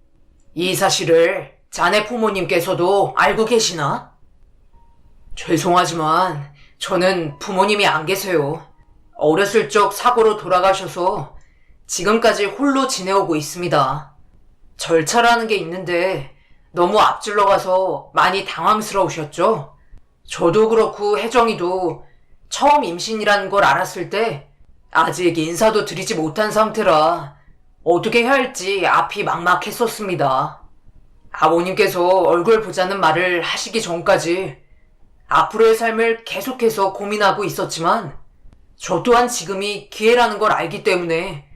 이 사실을 자네 부모님께서도 알고 계시나? 죄송하지만 저는 부모님이 안 계세요. 어렸을 적 사고로 돌아가셔서 지금까지 홀로 지내오고 있습니다. 절차라는 게 있는데 너무 앞질러 가서 많이 당황스러우셨죠? 저도 그렇고 혜정이도 처음 임신이라는 걸 알았을 때 아직 인사도 드리지 못한 상태라 어떻게 해야 할지 앞이 막막했었습니다. 아버님께서 얼굴 보자는 말을 하시기 전까지 앞으로의 삶을 계속해서 고민하고 있었지만 저 또한 지금이 기회라는 걸 알기 때문에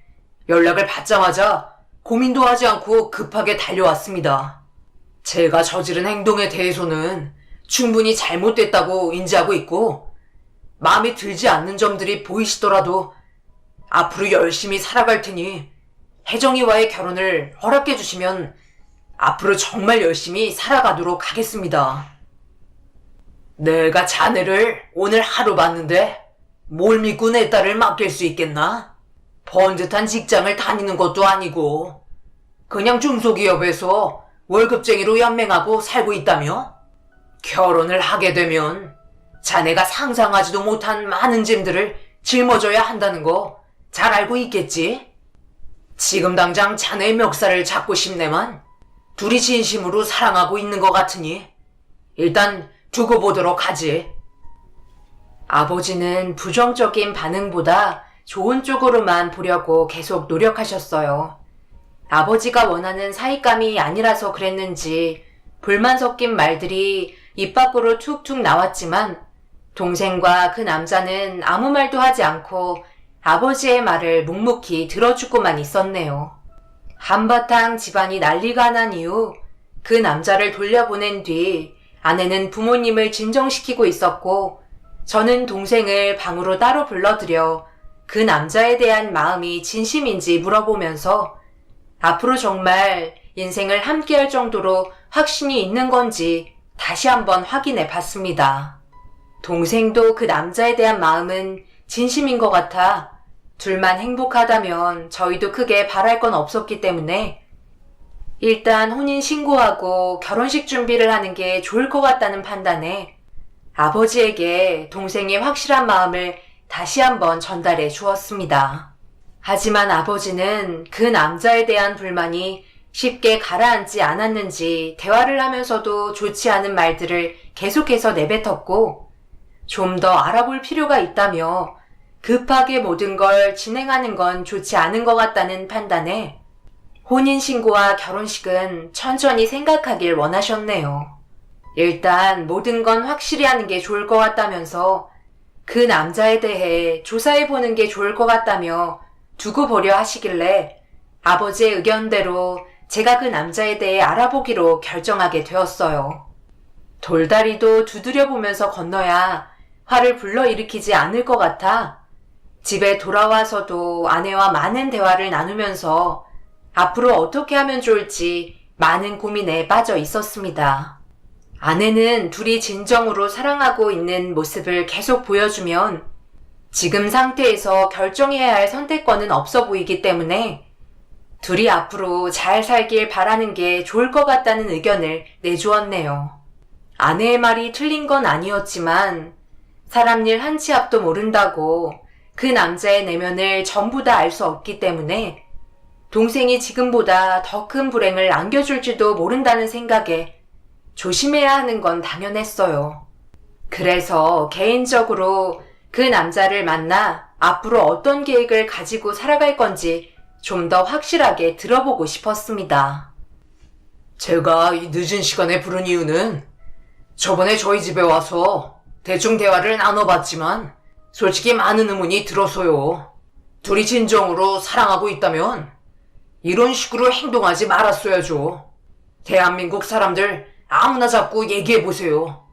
연락을 받자마자 고민도 하지 않고 급하게 달려왔습니다. 제가 저지른 행동에 대해서는 충분히 잘못됐다고 인지하고 있고 마음에 들지 않는 점들이 보이시더라도 앞으로 열심히 살아갈 테니 혜정이와의 결혼을 허락해 주시면 앞으로 정말 열심히 살아가도록 하겠습니다. 내가 자네를 오늘 하루 봤는데 뭘 믿고 내 딸을 맡길 수 있겠나? 번듯한 직장을 다니는 것도 아니고 그냥 중소기업에서 월급쟁이로 연맹하고 살고 있다며? 결혼을 하게 되면 자네가 상상하지도 못한 많은 짐들을 짊어져야 한다는 거 잘 알고 있겠지? 지금 당장 자네의 멱살을 잡고 싶네만 둘이 진심으로 사랑하고 있는 것 같으니 일단 두고 보도록 하지. 아버지는 부정적인 반응보다 좋은 쪽으로만 보려고 계속 노력하셨어요. 아버지가 원하는 사익감이 아니라서 그랬는지 불만 섞인 말들이 입 밖으로 툭툭 나왔지만 동생과 그 남자는 아무 말도 하지 않고 아버지의 말을 묵묵히 들어주고만 있었네요. 한바탕 집안이 난리가 난 이후 그 남자를 돌려보낸 뒤 아내는 부모님을 진정시키고 있었고 저는 동생을 방으로 따로 불러들여 그 남자에 대한 마음이 진심인지 물어보면서 앞으로 정말 인생을 함께할 정도로 확신이 있는 건지 다시 한번 확인해 봤습니다. 동생도 그 남자에 대한 마음은 진심인 것 같아 둘만 행복하다면 저희도 크게 바랄 건 없었기 때문에 일단 혼인신고하고 결혼식 준비를 하는 게 좋을 것 같다는 판단에 아버지에게 동생의 확실한 마음을 다시 한번 전달해 주었습니다. 하지만 아버지는 그 남자에 대한 불만이 쉽게 가라앉지 않았는지 대화를 하면서도 좋지 않은 말들을 계속해서 내뱉었고 좀 더 알아볼 필요가 있다며 급하게 모든 걸 진행하는 건 좋지 않은 것 같다는 판단에 혼인신고와 결혼식은 천천히 생각하길 원하셨네요. 일단 모든 건 확실히 하는 게 좋을 것 같다면서 그 남자에 대해 조사해보는 게 좋을 것 같다며 두고 보려 하시길래 아버지의 의견대로 제가 그 남자에 대해 알아보기로 결정하게 되었어요. 돌다리도 두드려보면서 건너야 화를 불러일으키지 않을 것 같아 집에 돌아와서도 아내와 많은 대화를 나누면서 앞으로 어떻게 하면 좋을지 많은 고민에 빠져 있었습니다. 아내는 둘이 진정으로 사랑하고 있는 모습을 계속 보여주면 지금 상태에서 결정해야 할 선택권은 없어 보이기 때문에 둘이 앞으로 잘 살길 바라는 게 좋을 것 같다는 의견을 내주었네요. 아내의 말이 틀린 건 아니었지만 사람 일 한 치 앞도 모른다고 그 남자의 내면을 전부 다 알 수 없기 때문에 동생이 지금보다 더 큰 불행을 안겨줄지도 모른다는 생각에 조심해야 하는 건 당연했어요. 그래서 개인적으로 그 남자를 만나 앞으로 어떤 계획을 가지고 살아갈 건지 좀 더 확실하게 들어보고 싶었습니다. 제가 이 늦은 시간에 부른 이유는 저번에 저희 집에 와서 대충 대화를 나눠봤지만 솔직히 많은 의문이 들어서요. 둘이 진정으로 사랑하고 있다면 이런 식으로 행동하지 말았어야죠. 대한민국 사람들 아무나 자꾸 얘기해보세요.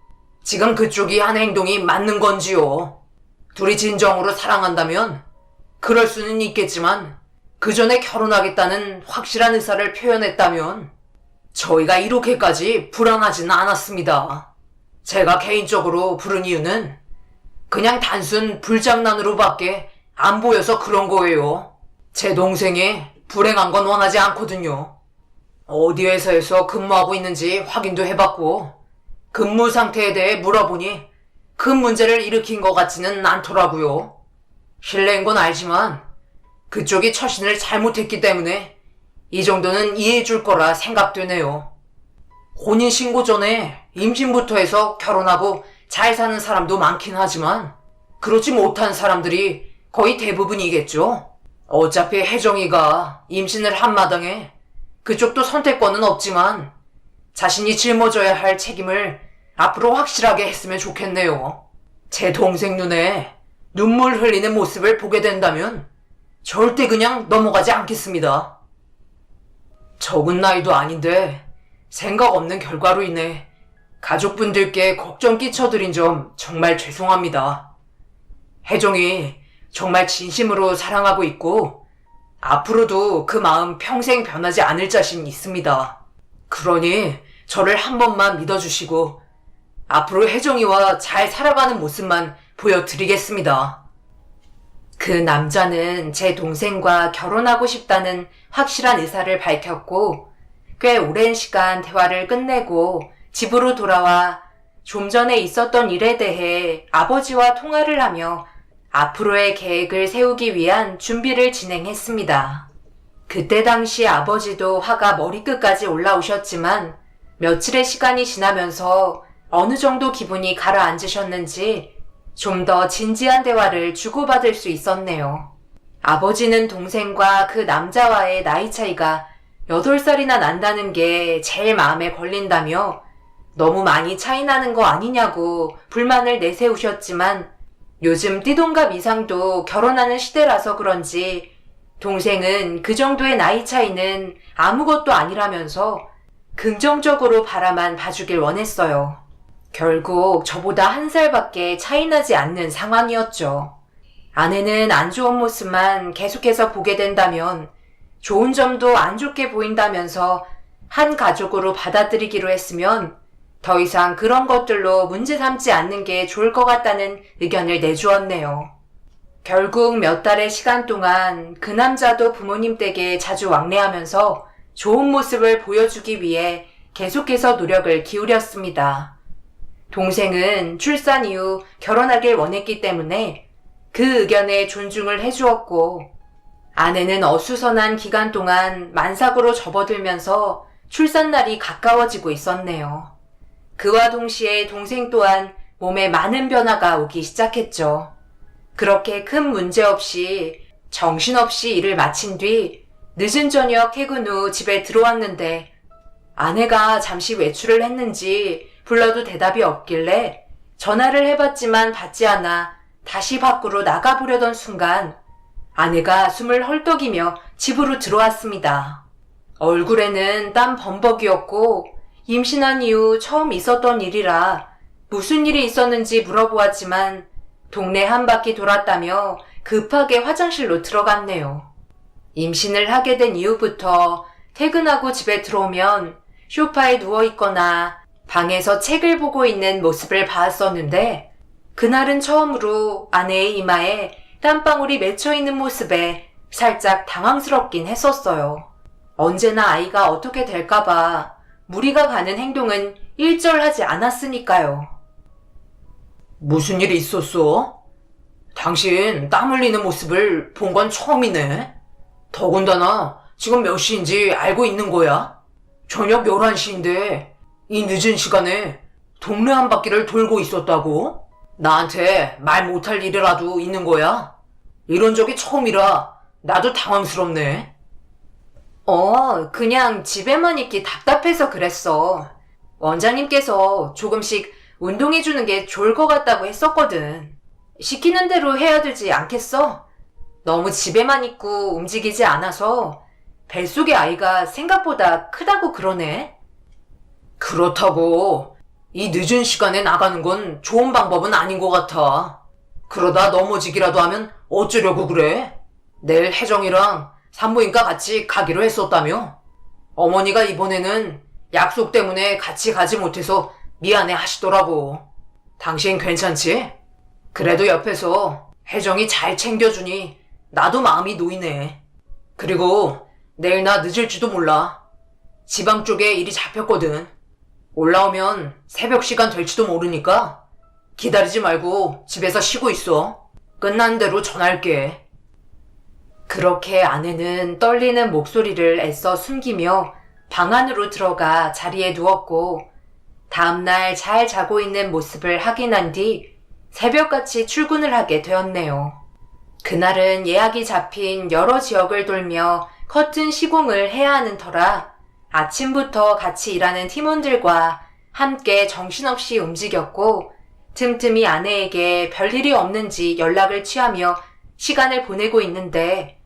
지금 그쪽이 한 행동이 맞는 건지요. 둘이 진정으로 사랑한다면 그럴 수는 있겠지만 그 전에 결혼하겠다는 확실한 의사를 표현했다면 저희가 이렇게까지 불안하지는 않았습니다. 제가 개인적으로 부른 이유는 그냥 단순 불장난으로밖에 안 보여서 그런 거예요. 제 동생이 불행한 건 원하지 않거든요. 어디 회사에서 근무하고 있는지 확인도 해봤고 근무 상태에 대해 물어보니 큰 문제를 일으킨 것 같지는 않더라고요. 실례인 건 알지만 그쪽이 처신을 잘못했기 때문에 이 정도는 이해해줄 거라 생각되네요. 혼인신고 전에 임신부터 해서 결혼하고 잘 사는 사람도 많긴 하지만 그렇지 못한 사람들이 거의 대부분이겠죠. 어차피 혜정이가 임신을 한 마당에 그쪽도 선택권은 없지만 자신이 짊어져야 할 책임을 앞으로 확실하게 했으면 좋겠네요. 제 동생 눈에 눈물 흘리는 모습을 보게 된다면 절대 그냥 넘어가지 않겠습니다. 적은 나이도 아닌데 생각 없는 결과로 인해 가족분들께 걱정 끼쳐드린 점 정말 죄송합니다. 혜정이 정말 진심으로 사랑하고 있고 앞으로도 그 마음 평생 변하지 않을 자신 있습니다. 그러니 저를 한 번만 믿어주시고 앞으로 혜정이와 잘 살아가는 모습만 보여드리겠습니다. 그 남자는 제 동생과 결혼하고 싶다는 확실한 의사를 밝혔고 꽤 오랜 시간 대화를 끝내고 집으로 돌아와 좀 전에 있었던 일에 대해 아버지와 통화를 하며 앞으로의 계획을 세우기 위한 준비를 진행했습니다. 그때 당시 아버지도 화가 머리끝까지 올라오셨지만 며칠의 시간이 지나면서 어느 정도 기분이 가라앉으셨는지 좀 더 진지한 대화를 주고받을 수 있었네요. 아버지는 동생과 그 남자와의 나이 차이가 8살이나 난다는 게 제일 마음에 걸린다며 너무 많이 차이 나는 거 아니냐고 불만을 내세우셨지만 요즘 띠동갑 이상도 결혼하는 시대라서 그런지 동생은 그 정도의 나이 차이는 아무것도 아니라면서 긍정적으로 바라만 봐주길 원했어요. 결국 저보다 1살밖에 차이 나지 않는 상황이었죠. 아내는 안 좋은 모습만 계속해서 보게 된다면 좋은 점도 안 좋게 보인다면서 한 가족으로 받아들이기로 했으면 더 이상 그런 것들로 문제 삼지 않는 게 좋을 것 같다는 의견을 내주었네요. 결국 몇 달의 시간 동안 그 남자도 부모님 댁에 자주 왕래하면서 좋은 모습을 보여주기 위해 계속해서 노력을 기울였습니다. 동생은 출산 이후 결혼하길 원했기 때문에 그 의견에 존중을 해주었고, 아내는 어수선한 기간 동안 만삭으로 접어들면서 출산날이 가까워지고 있었네요. 그와 동시에 동생 또한 몸에 많은 변화가 오기 시작했죠. 그렇게 큰 문제 없이 정신없이 일을 마친 뒤 늦은 저녁 퇴근 후 집에 들어왔는데 아내가 잠시 외출을 했는지 불러도 대답이 없길래 전화를 해봤지만 받지 않아 다시 밖으로 나가보려던 순간 아내가 숨을 헐떡이며 집으로 들어왔습니다. 얼굴에는 땀 범벅이었고 임신한 이후 처음 있었던 일이라 무슨 일이 있었는지 물어보았지만 동네 한 바퀴 돌았다며 급하게 화장실로 들어갔네요. 임신을 하게 된 이후부터 퇴근하고 집에 들어오면 소파에 누워있거나 방에서 책을 보고 있는 모습을 봤었는데 그날은 처음으로 아내의 이마에 땀방울이 맺혀있는 모습에 살짝 당황스럽긴 했었어요. 언제나 아이가 어떻게 될까봐 무리가 가는 행동은 일절하지 않았으니까요. 무슨 일이 있었어? 당신 땀 흘리는 모습을 본 건 처음이네. 더군다나 지금 몇 시인지 알고 있는 거야? 저녁 11시인데 이 늦은 시간에 동네 한 바퀴를 돌고 있었다고? 나한테 말 못할 일이라도 있는 거야? 이런 적이 처음이라 나도 당황스럽네. 그냥 집에만 있기 답답해서 그랬어. 원장님께서 조금씩 운동해주는 게 좋을 것 같다고 했었거든. 시키는 대로 해야 되지 않겠어? 너무 집에만 있고 움직이지 않아서 뱃속의 아이가 생각보다 크다고 그러네. 그렇다고 이 늦은 시간에 나가는 건 좋은 방법은 아닌 것 같아. 그러다 넘어지기라도 하면 어쩌려고 그래? 내일 혜정이랑 산부인과 같이 가기로 했었다며? 어머니가 이번에는 약속 때문에 같이 가지 못해서 미안해 하시더라고. 당신 괜찮지? 그래도 옆에서 혜정이 잘 챙겨주니 나도 마음이 놓이네. 그리고 내일 나 늦을지도 몰라. 지방 쪽에 일이 잡혔거든. 올라오면 새벽 시간 될지도 모르니까 기다리지 말고 집에서 쉬고 있어. 끝난 대로 전화할게. 그렇게 아내는 떨리는 목소리를 애써 숨기며 방 안으로 들어가 자리에 누웠고 다음날 잘 자고 있는 모습을 확인한 뒤 새벽같이 출근을 하게 되었네요. 그날은 예약이 잡힌 여러 지역을 돌며 커튼 시공을 해야 하는 터라 아침부터 같이 일하는 팀원들과 함께 정신없이 움직였고 틈틈이 아내에게 별일이 없는지 연락을 취하며 시간을 보내고 있는데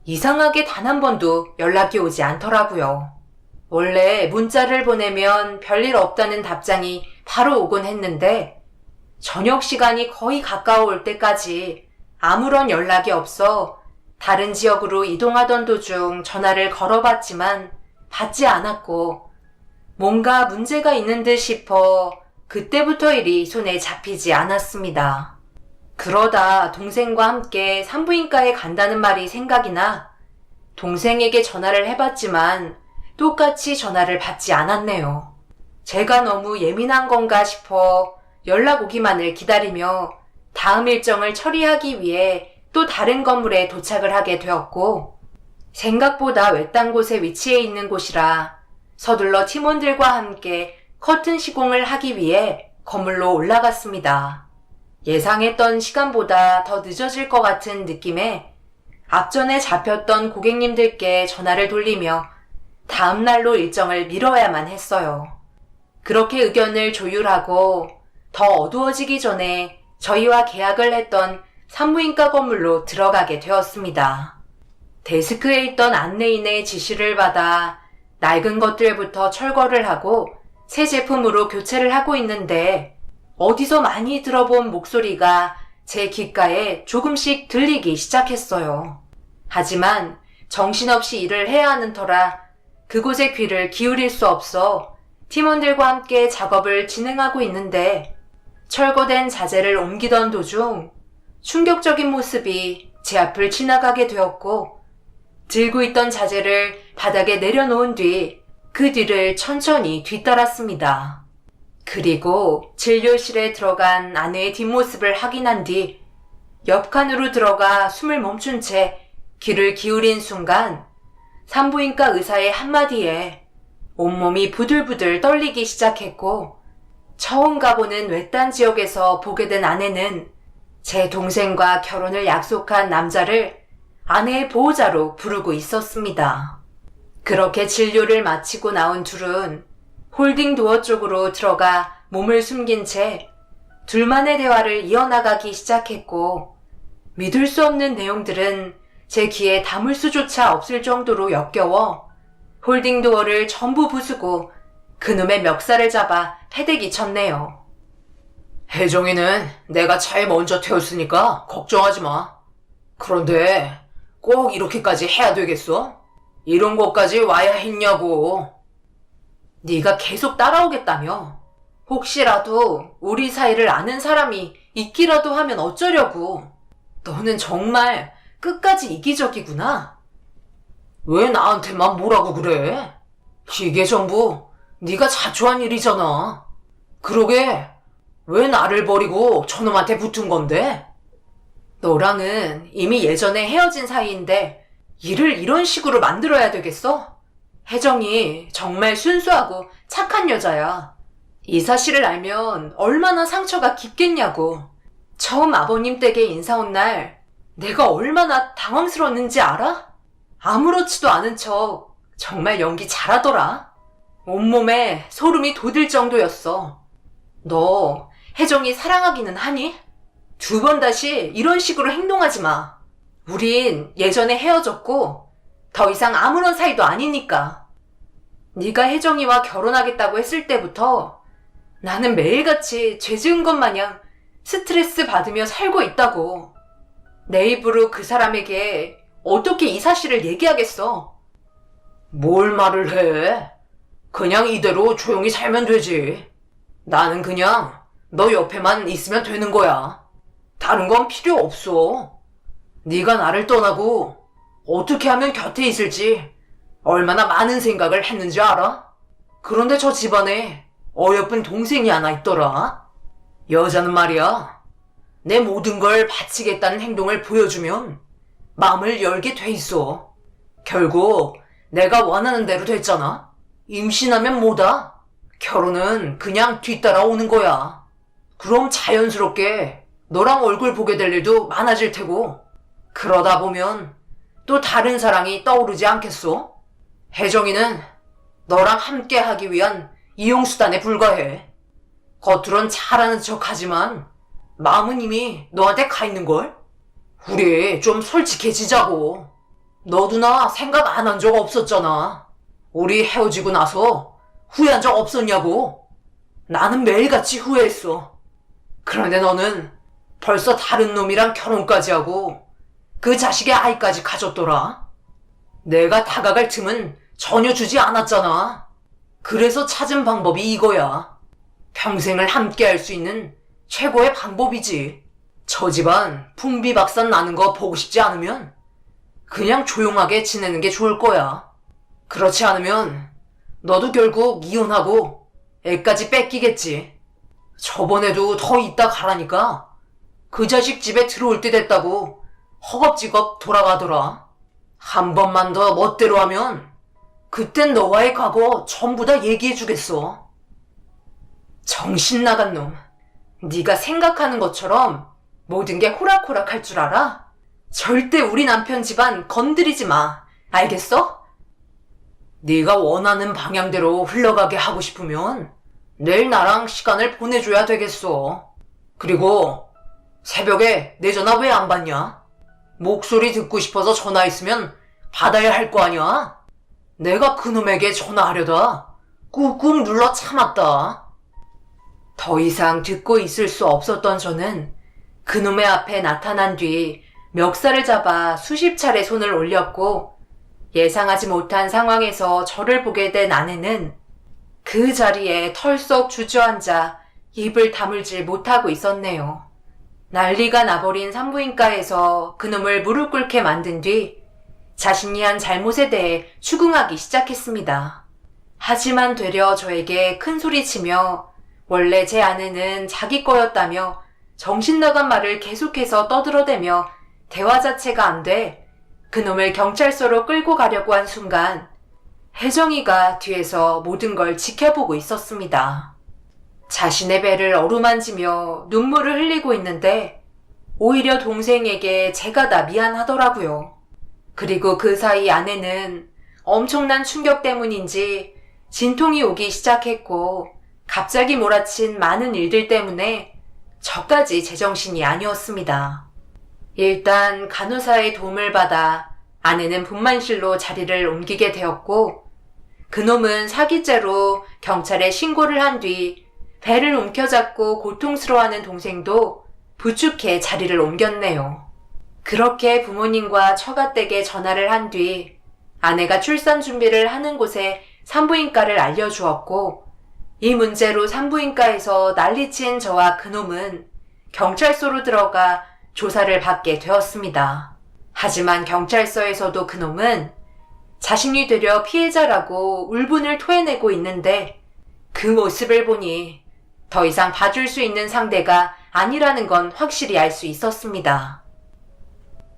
이상하게 단 한 번도 연락이 오지 않더라고요. 원래 문자를 보내면 별일 없다는 답장이 바로 오곤 했는데 저녁 시간이 거의 가까워올 때까지 아무런 연락이 없어 다른 지역으로 이동하던 도중 전화를 걸어봤지만 받지 않았고 뭔가 문제가 있는 듯 싶어 그때부터 일이 손에 잡히지 않았습니다. 그러다 동생과 함께 산부인과에 간다는 말이 생각이 나 동생에게 전화를 해봤지만 똑같이 전화를 받지 않았네요. 제가 너무 예민한 건가 싶어 연락 오기만을 기다리며 다음 일정을 처리하기 위해 또 다른 건물에 도착을 하게 되었고 생각보다 외딴 곳에 위치해 있는 곳이라 서둘러 팀원들과 함께 커튼 시공을 하기 위해 건물로 올라갔습니다. 예상했던 시간보다 더 늦어질 것 같은 느낌에 앞전에 잡혔던 고객님들께 전화를 돌리며 다음 날로 일정을 미뤄야만 했어요. 그렇게 의견을 조율하고 더 어두워지기 전에 저희와 계약을 했던 산부인과 건물로 들어가게 되었습니다. 데스크에 있던 안내인의 지시를 받아 낡은 것들부터 철거를 하고 새 제품으로 교체를 하고 있는데 어디서 많이 들어본 목소리가 제 귓가에 조금씩 들리기 시작했어요. 하지만 정신없이 일을 해야 하는 터라 그곳에 귀를 기울일 수 없어 팀원들과 함께 작업을 진행하고 있는데 철거된 자재를 옮기던 도중 충격적인 모습이 제 앞을 지나가게 되었고 들고 있던 자재를 바닥에 내려놓은 뒤 그 뒤를 천천히 뒤따랐습니다. 그리고 진료실에 들어간 아내의 뒷모습을 확인한 뒤 옆칸으로 들어가 숨을 멈춘 채 귀를 기울인 순간 산부인과 의사의 한마디에 온몸이 부들부들 떨리기 시작했고 처음 가보는 외딴 지역에서 보게 된 아내는 제 동생과 결혼을 약속한 남자를 아내의 보호자로 부르고 있었습니다. 그렇게 진료를 마치고 나온 둘은 홀딩 도어 쪽으로 들어가 몸을 숨긴 채 둘만의 대화를 이어나가기 시작했고 믿을 수 없는 내용들은 제 귀에 담을 수조차 없을 정도로 역겨워 홀딩 도어를 전부 부수고 그놈의 멱살을 잡아 패대기 쳤네요. 혜정이는 내가 차에 먼저 태웠으니까 걱정하지 마. 그런데 꼭 이렇게까지 해야 되겠어? 이런 것까지 와야 했냐고. 네가 계속 따라오겠다며. 혹시라도 우리 사이를 아는 사람이 있기라도 하면 어쩌려고. 너는 정말 끝까지 이기적이구나. 왜 나한테만 뭐라고 그래? 이게 전부 네가 자초한 일이잖아. 그러게 왜 나를 버리고 저놈한테 붙은 건데? 너랑은 이미 예전에 헤어진 사이인데 일을 이런 식으로 만들어야 되겠어? 혜정이 정말 순수하고 착한 여자야. 이 사실을 알면 얼마나 상처가 깊겠냐고. 처음 아버님 댁에 인사 온 날 내가 얼마나 당황스러웠는지 알아? 아무렇지도 않은 척 정말 연기 잘하더라. 온몸에 소름이 돋을 정도였어. 너 혜정이 사랑하기는 하니? 2번 다시 이런 식으로 행동하지 마. 우린 예전에 헤어졌고 더 이상 아무런 사이도 아니니까. 네가 혜정이와 결혼하겠다고 했을 때부터 나는 매일같이 죄 지은 것 마냥 스트레스 받으며 살고 있다고. 내 입으로 그 사람에게 어떻게 이 사실을 얘기하겠어? 뭘 말을 해? 그냥 이대로 조용히 살면 되지. 나는 그냥 너 옆에만 있으면 되는 거야. 다른 건 필요 없어. 네가 나를 떠나고 어떻게 하면 곁에 있을지 얼마나 많은 생각을 했는지 알아? 그런데 저 집안에 어여쁜 동생이 하나 있더라. 여자는 말이야, 내 모든 걸 바치겠다는 행동을 보여주면 마음을 열게 돼 있어. 결국 내가 원하는 대로 됐잖아. 임신하면 뭐다? 결혼은 그냥 뒤따라오는 거야. 그럼 자연스럽게 너랑 얼굴 보게 될 일도 많아질 테고, 그러다 보면 또 다른 사랑이 떠오르지 않겠소? 혜정이는 너랑 함께 하기 위한 이용수단에 불과해. 겉으론 잘하는 척 하지만 마음은 이미 너한테 가 있는걸? 우리 좀 솔직해지자고. 너도 나 생각 안 한 적 없었잖아. 우리 헤어지고 나서 후회한 적 없었냐고. 나는 매일같이 후회했어. 그런데 너는 벌써 다른 놈이랑 결혼까지 하고 그 자식의 아이까지 가졌더라. 내가 다가갈 틈은 전혀 주지 않았잖아. 그래서 찾은 방법이 이거야. 평생을 함께 할 수 있는 최고의 방법이지. 저 집안 풍비박산 나는 거 보고 싶지 않으면 그냥 조용하게 지내는 게 좋을 거야. 그렇지 않으면 너도 결국 이혼하고 애까지 뺏기겠지. 저번에도 더 있다 가라니까 그 자식 집에 들어올 때 됐다고 허겁지겁 돌아가더라. 한 번만 더 멋대로 하면 그땐 너와의 과거 전부 다 얘기해주겠어. 정신 나간 놈. 네가 생각하는 것처럼 모든 게 호락호락할 줄 알아? 절대 우리 남편 집안 건드리지 마. 알겠어? 네가 원하는 방향대로 흘러가게 하고 싶으면 내일 나랑 시간을 보내줘야 되겠어. 그리고 새벽에 내 전화 왜 안 받냐? 목소리 듣고 싶어서 전화했으면 받아야 할 거 아니야? 내가 그놈에게 전화하려다 꾹꾹 눌러 참았다. 더 이상 듣고 있을 수 없었던 저는 그놈의 앞에 나타난 뒤 멱살을 잡아 수십 차례 손을 올렸고, 예상하지 못한 상황에서 저를 보게 된 아내는 그 자리에 털썩 주저앉아 입을 다물질 못하고 있었네요. 난리가 나버린 산부인과에서 그놈을 무릎 꿇게 만든 뒤 자신이 한 잘못에 대해 추궁하기 시작했습니다. 하지만 되려 저에게 큰 소리치며 원래 제 아내는 자기 거였다며 정신 나간 말을 계속해서 떠들어대며 대화 자체가 안 돼 그놈을 경찰서로 끌고 가려고 한 순간 혜정이가 뒤에서 모든 걸 지켜보고 있었습니다. 자신의 배를 어루만지며 눈물을 흘리고 있는데 오히려 동생에게 제가 다 미안하더라고요. 그리고 그 사이 아내는 엄청난 충격 때문인지 진통이 오기 시작했고 갑자기 몰아친 많은 일들 때문에 저까지 제정신이 아니었습니다. 일단 간호사의 도움을 받아 아내는 분만실로 자리를 옮기게 되었고 그놈은 사기죄로 경찰에 신고를 한 뒤 배를 움켜잡고 고통스러워하는 동생도 부축해 자리를 옮겼네요. 그렇게 부모님과 처가댁에 전화를 한 뒤 아내가 출산 준비를 하는 곳에 산부인과를 알려주었고 이 문제로 산부인과에서 난리친 저와 그놈은 경찰서로 들어가 조사를 받게 되었습니다. 하지만 경찰서에서도 그놈은 자신이 되려 피해자라고 울분을 토해내고 있는데 그 모습을 보니 더 이상 봐줄 수 있는 상대가 아니라는 건 확실히 알 수 있었습니다.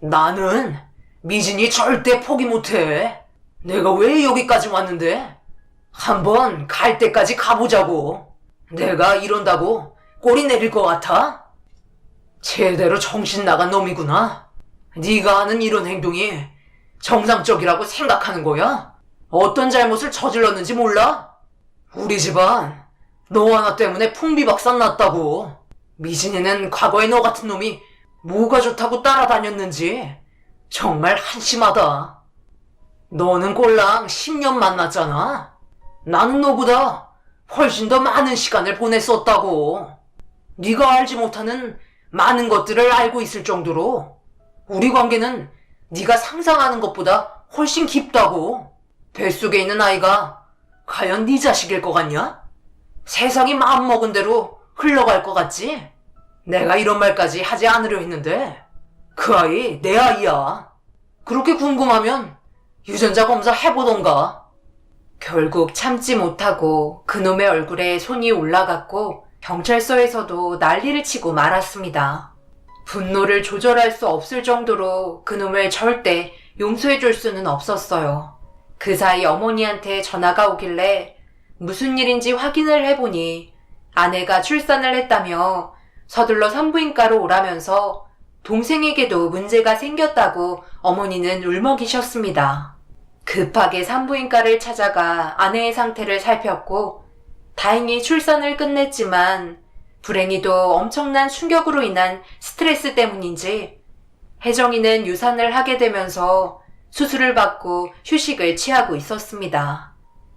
나는 미진이 절대 포기 못해. 내가 왜 여기까지 왔는데? 한번 갈 때까지 가보자고. 내가 이런다고 꼬리 내릴 것 같아? 제대로 정신 나간 놈이구나. 네가 하는 이런 행동이 정상적이라고 생각하는 거야? 어떤 잘못을 저질렀는지 몰라? 우리 집안 너 하나 때문에 풍비박산 났다고. 미진이는 과거에 너 같은 놈이 뭐가 좋다고 따라다녔는지 정말 한심하다. 너는 꼴랑 10년 만났잖아. 나는 너보다 훨씬 더 많은 시간을 보냈었다고. 네가 알지 못하는 많은 것들을 알고 있을 정도로 우리 관계는 네가 상상하는 것보다 훨씬 깊다고. 뱃속에 있는 아이가 과연 네 자식일 것 같냐? 세상이 마음먹은 대로 흘러갈 것 같지? 내가 이런 말까지 하지 않으려 했는데 그 아이 내 아이야. 그렇게 궁금하면 유전자 검사 해보던가. 결국 참지 못하고 그놈의 얼굴에 손이 올라갔고 경찰서에서도 난리를 치고 말았습니다. 분노를 조절할 수 없을 정도로 그놈을 절대 용서해줄 수는 없었어요. 그 사이 어머니한테 전화가 오길래 무슨 일인지 확인을 해보니 아내가 출산을 했다며 서둘러 산부인과로 오라면서 동생에게도 문제가 생겼다고 어머니는 울먹이셨습니다. 급하게 산부인과를 찾아가 아내의 상태를 살폈고 다행히 출산을 끝냈지만 불행히도 엄청난 충격으로 인한 스트레스 때문인지 혜정이는 유산을 하게 되면서 수술을 받고 휴식을 취하고 있었습니다.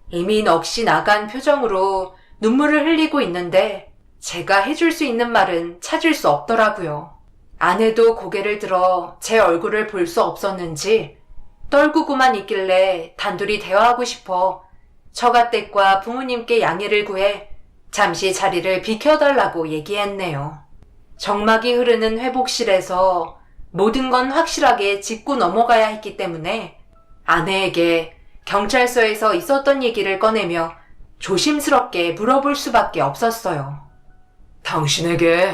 이미 넋이 나간 표정으로 눈물을 흘리고 있는데 제가 해줄 수 있는 말은 찾을 수 없더라고요. 아내도 고개를 들어 제 얼굴을 볼 수 없었는지 떨구고만 있길래 단둘이 대화하고 싶어 처가댁과 부모님께 양해를 구해 잠시 자리를 비켜달라고 얘기했네요. 정막이 흐르는 회복실에서 모든 건 확실하게 짚고 넘어가야 했기 때문에 아내에게 경찰서에서 있었던 얘기를 꺼내며 조심스럽게 물어볼 수밖에 없었어요. 당신에게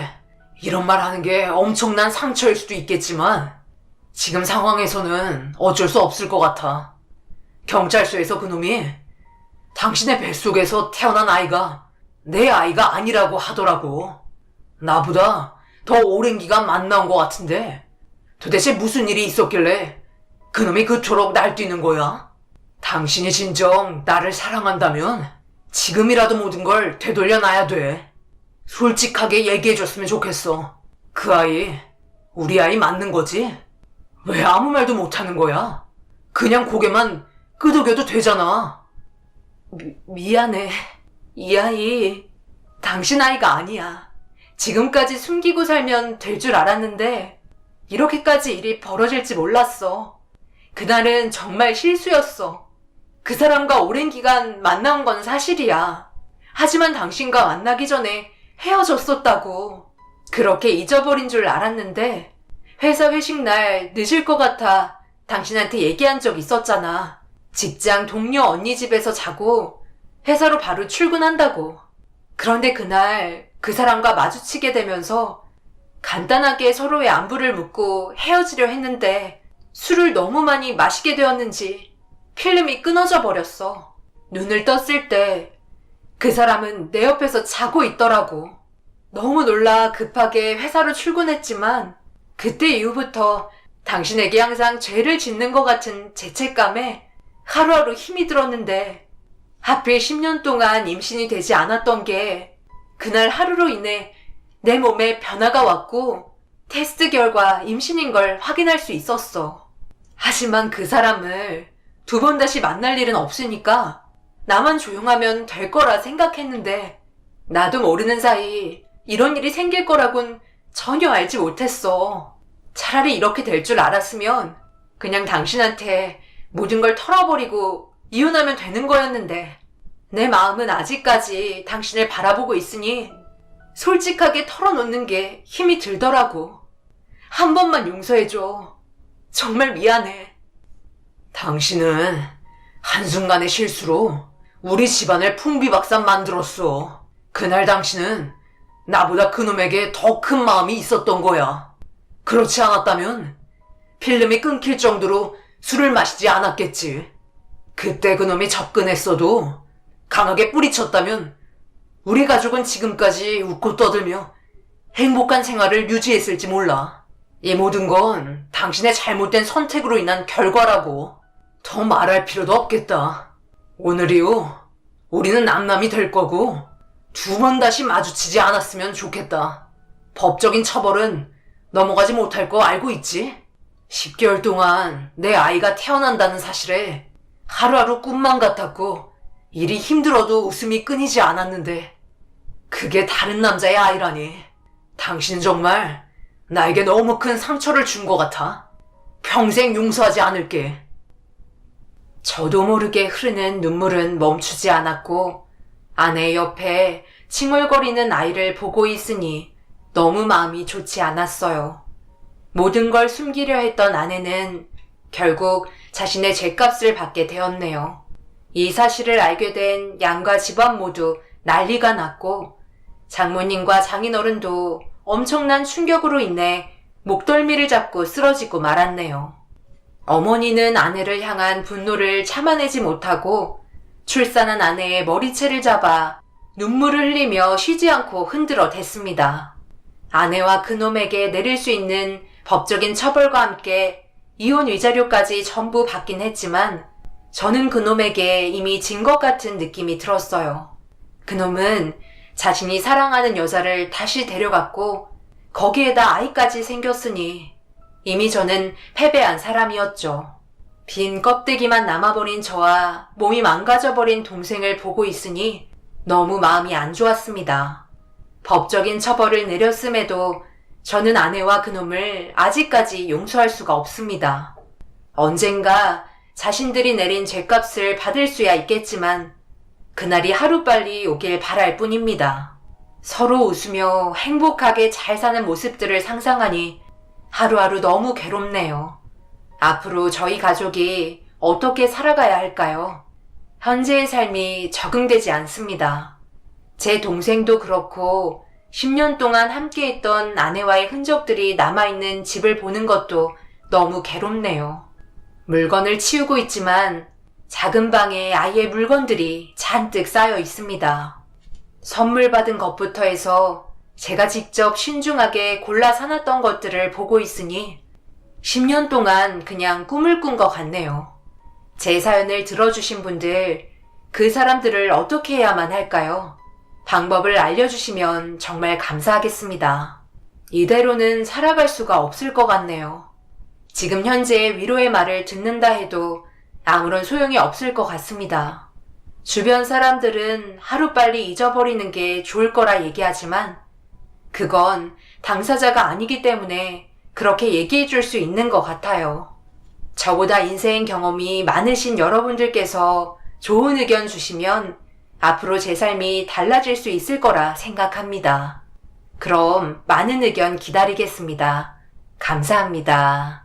이런 말 하는 게 엄청난 상처일 수도 있겠지만 지금 상황에서는 어쩔 수 없을 것 같아. 경찰서에서 그놈이 당신의 뱃속에서 태어난 아이가 내 아이가 아니라고 하더라고. 나보다 더 오랜 기간 만나온 것 같은데 도대체 무슨 일이 있었길래 그놈이 그토록 날뛰는 거야? 당신이 진정 나를 사랑한다면 지금이라도 모든 걸 되돌려놔야 돼. 솔직하게 얘기해줬으면 좋겠어. 그 아이 우리 아이 맞는 거지? 왜 아무 말도 못하는 거야? 그냥 고개만 끄덕여도 되잖아. 미안해. 이 아이 당신 아이가 아니야. 지금까지 숨기고 살면 될 줄 알았는데 이렇게까지 일이 벌어질지 몰랐어. 그날은 정말 실수였어. 그 사람과 오랜 기간 만나온 건 사실이야. 하지만 당신과 만나기 전에 헤어졌었다고. 그렇게 잊어버린 줄 알았는데 회사 회식 날 늦을 것 같아 당신한테 얘기한 적 있었잖아. 직장 동료 언니 집에서 자고 회사로 바로 출근한다고. 그런데 그날 그 사람과 마주치게 되면서 간단하게 서로의 안부를 묻고 헤어지려 했는데 술을 너무 많이 마시게 되었는지 필름이 끊어져 버렸어. 눈을 떴을 때 그 사람은 내 옆에서 자고 있더라고. 너무 놀라 급하게 회사로 출근했지만 그때 이후부터 당신에게 항상 죄를 짓는 것 같은 죄책감에 하루하루 힘이 들었는데 하필 10년 동안 임신이 되지 않았던 게 그날 하루로 인해 내 몸에 변화가 왔고 테스트 결과 임신인 걸 확인할 수 있었어. 하지만 그 사람을 2번 다시 만날 일은 없으니까 나만 조용하면 될 거라 생각했는데 나도 모르는 사이 이런 일이 생길 거라곤 전혀 알지 못했어. 차라리 이렇게 될 줄 알았으면 그냥 당신한테 모든 걸 털어버리고 이혼하면 되는 거였는데 내 마음은 아직까지 당신을 바라보고 있으니 솔직하게 털어놓는 게 힘이 들더라고. 한 번만 용서해줘. 정말 미안해. 당신은 한순간의 실수로 우리 집안을 풍비박산 만들었어. 그날 당신은 나보다 그놈에게 더 큰 마음이 있었던 거야. 그렇지 않았다면 필름이 끊길 정도로 술을 마시지 않았겠지. 그때 그놈이 접근했어도 강하게 뿌리쳤다면 우리 가족은 지금까지 웃고 떠들며 행복한 생활을 유지했을지 몰라. 이 모든 건 당신의 잘못된 선택으로 인한 결과라고. 더 말할 필요도 없겠다. 오늘 이후 우리는 남남이 될 거고 2번 다시 마주치지 않았으면 좋겠다. 법적인 처벌은 넘어가지 못할 거 알고 있지? 10개월 동안 내 아이가 태어난다는 사실에 하루하루 꿈만 같았고 일이 힘들어도 웃음이 끊이지 않았는데 그게 다른 남자의 아이라니. 당신 정말 나에게 너무 큰 상처를 준 것 같아. 평생 용서하지 않을게. 저도 모르게 흐르는 눈물은 멈추지 않았고 아내 옆에 칭얼거리는 아이를 보고 있으니 너무 마음이 좋지 않았어요. 모든 걸 숨기려 했던 아내는 결국 자신의 죗값을 받게 되었네요. 이 사실을 알게 된 양가 집안 모두 난리가 났고 장모님과 장인어른도 엄청난 충격으로 인해 목덜미를 잡고 쓰러지고 말았네요. 어머니는 아내를 향한 분노를 참아내지 못하고 출산한 아내의 머리채를 잡아 눈물을 흘리며 쉬지 않고 흔들어 댔습니다. 아내와 그놈에게 내릴 수 있는 법적인 처벌과 함께 이혼 위자료까지 전부 받긴 했지만 저는 그놈에게 이미 진 것 같은 느낌이 들었어요. 그놈은 자신이 사랑하는 여자를 다시 데려갔고 거기에다 아이까지 생겼으니 이미 저는 패배한 사람이었죠. 빈 껍데기만 남아버린 저와 몸이 망가져버린 동생을 보고 있으니 너무 마음이 안 좋았습니다. 법적인 처벌을 내렸음에도 저는 아내와 그놈을 아직까지 용서할 수가 없습니다. 언젠가 자신들이 내린 죗값을 받을 수야 있겠지만 그날이 하루빨리 오길 바랄 뿐입니다. 서로 웃으며 행복하게 잘 사는 모습들을 상상하니 하루하루 너무 괴롭네요. 앞으로 저희 가족이 어떻게 살아가야 할까요? 현재의 삶이 적응되지 않습니다. 제 동생도 그렇고 10년 동안 함께했던 아내와의 흔적들이 남아있는 집을 보는 것도 너무 괴롭네요. 물건을 치우고 있지만 작은 방에 아이의 물건들이 잔뜩 쌓여 있습니다. 선물 받은 것부터 해서 제가 직접 신중하게 골라 사놨던 것들을 보고 있으니 10년 동안 그냥 꿈을 꾼 것 같네요. 제 사연을 들어주신 분들, 그 사람들을 어떻게 해야만 할까요? 방법을 알려주시면 정말 감사하겠습니다. 이대로는 살아갈 수가 없을 것 같네요. 지금 현재 위로의 말을 듣는다 해도 아무런 소용이 없을 것 같습니다. 주변 사람들은 하루빨리 잊어버리는 게 좋을 거라 얘기하지만 그건 당사자가 아니기 때문에 그렇게 얘기해 줄 수 있는 것 같아요. 저보다 인생 경험이 많으신 여러분들께서 좋은 의견 주시면 앞으로 제 삶이 달라질 수 있을 거라 생각합니다. 그럼 많은 의견 기다리겠습니다. 감사합니다.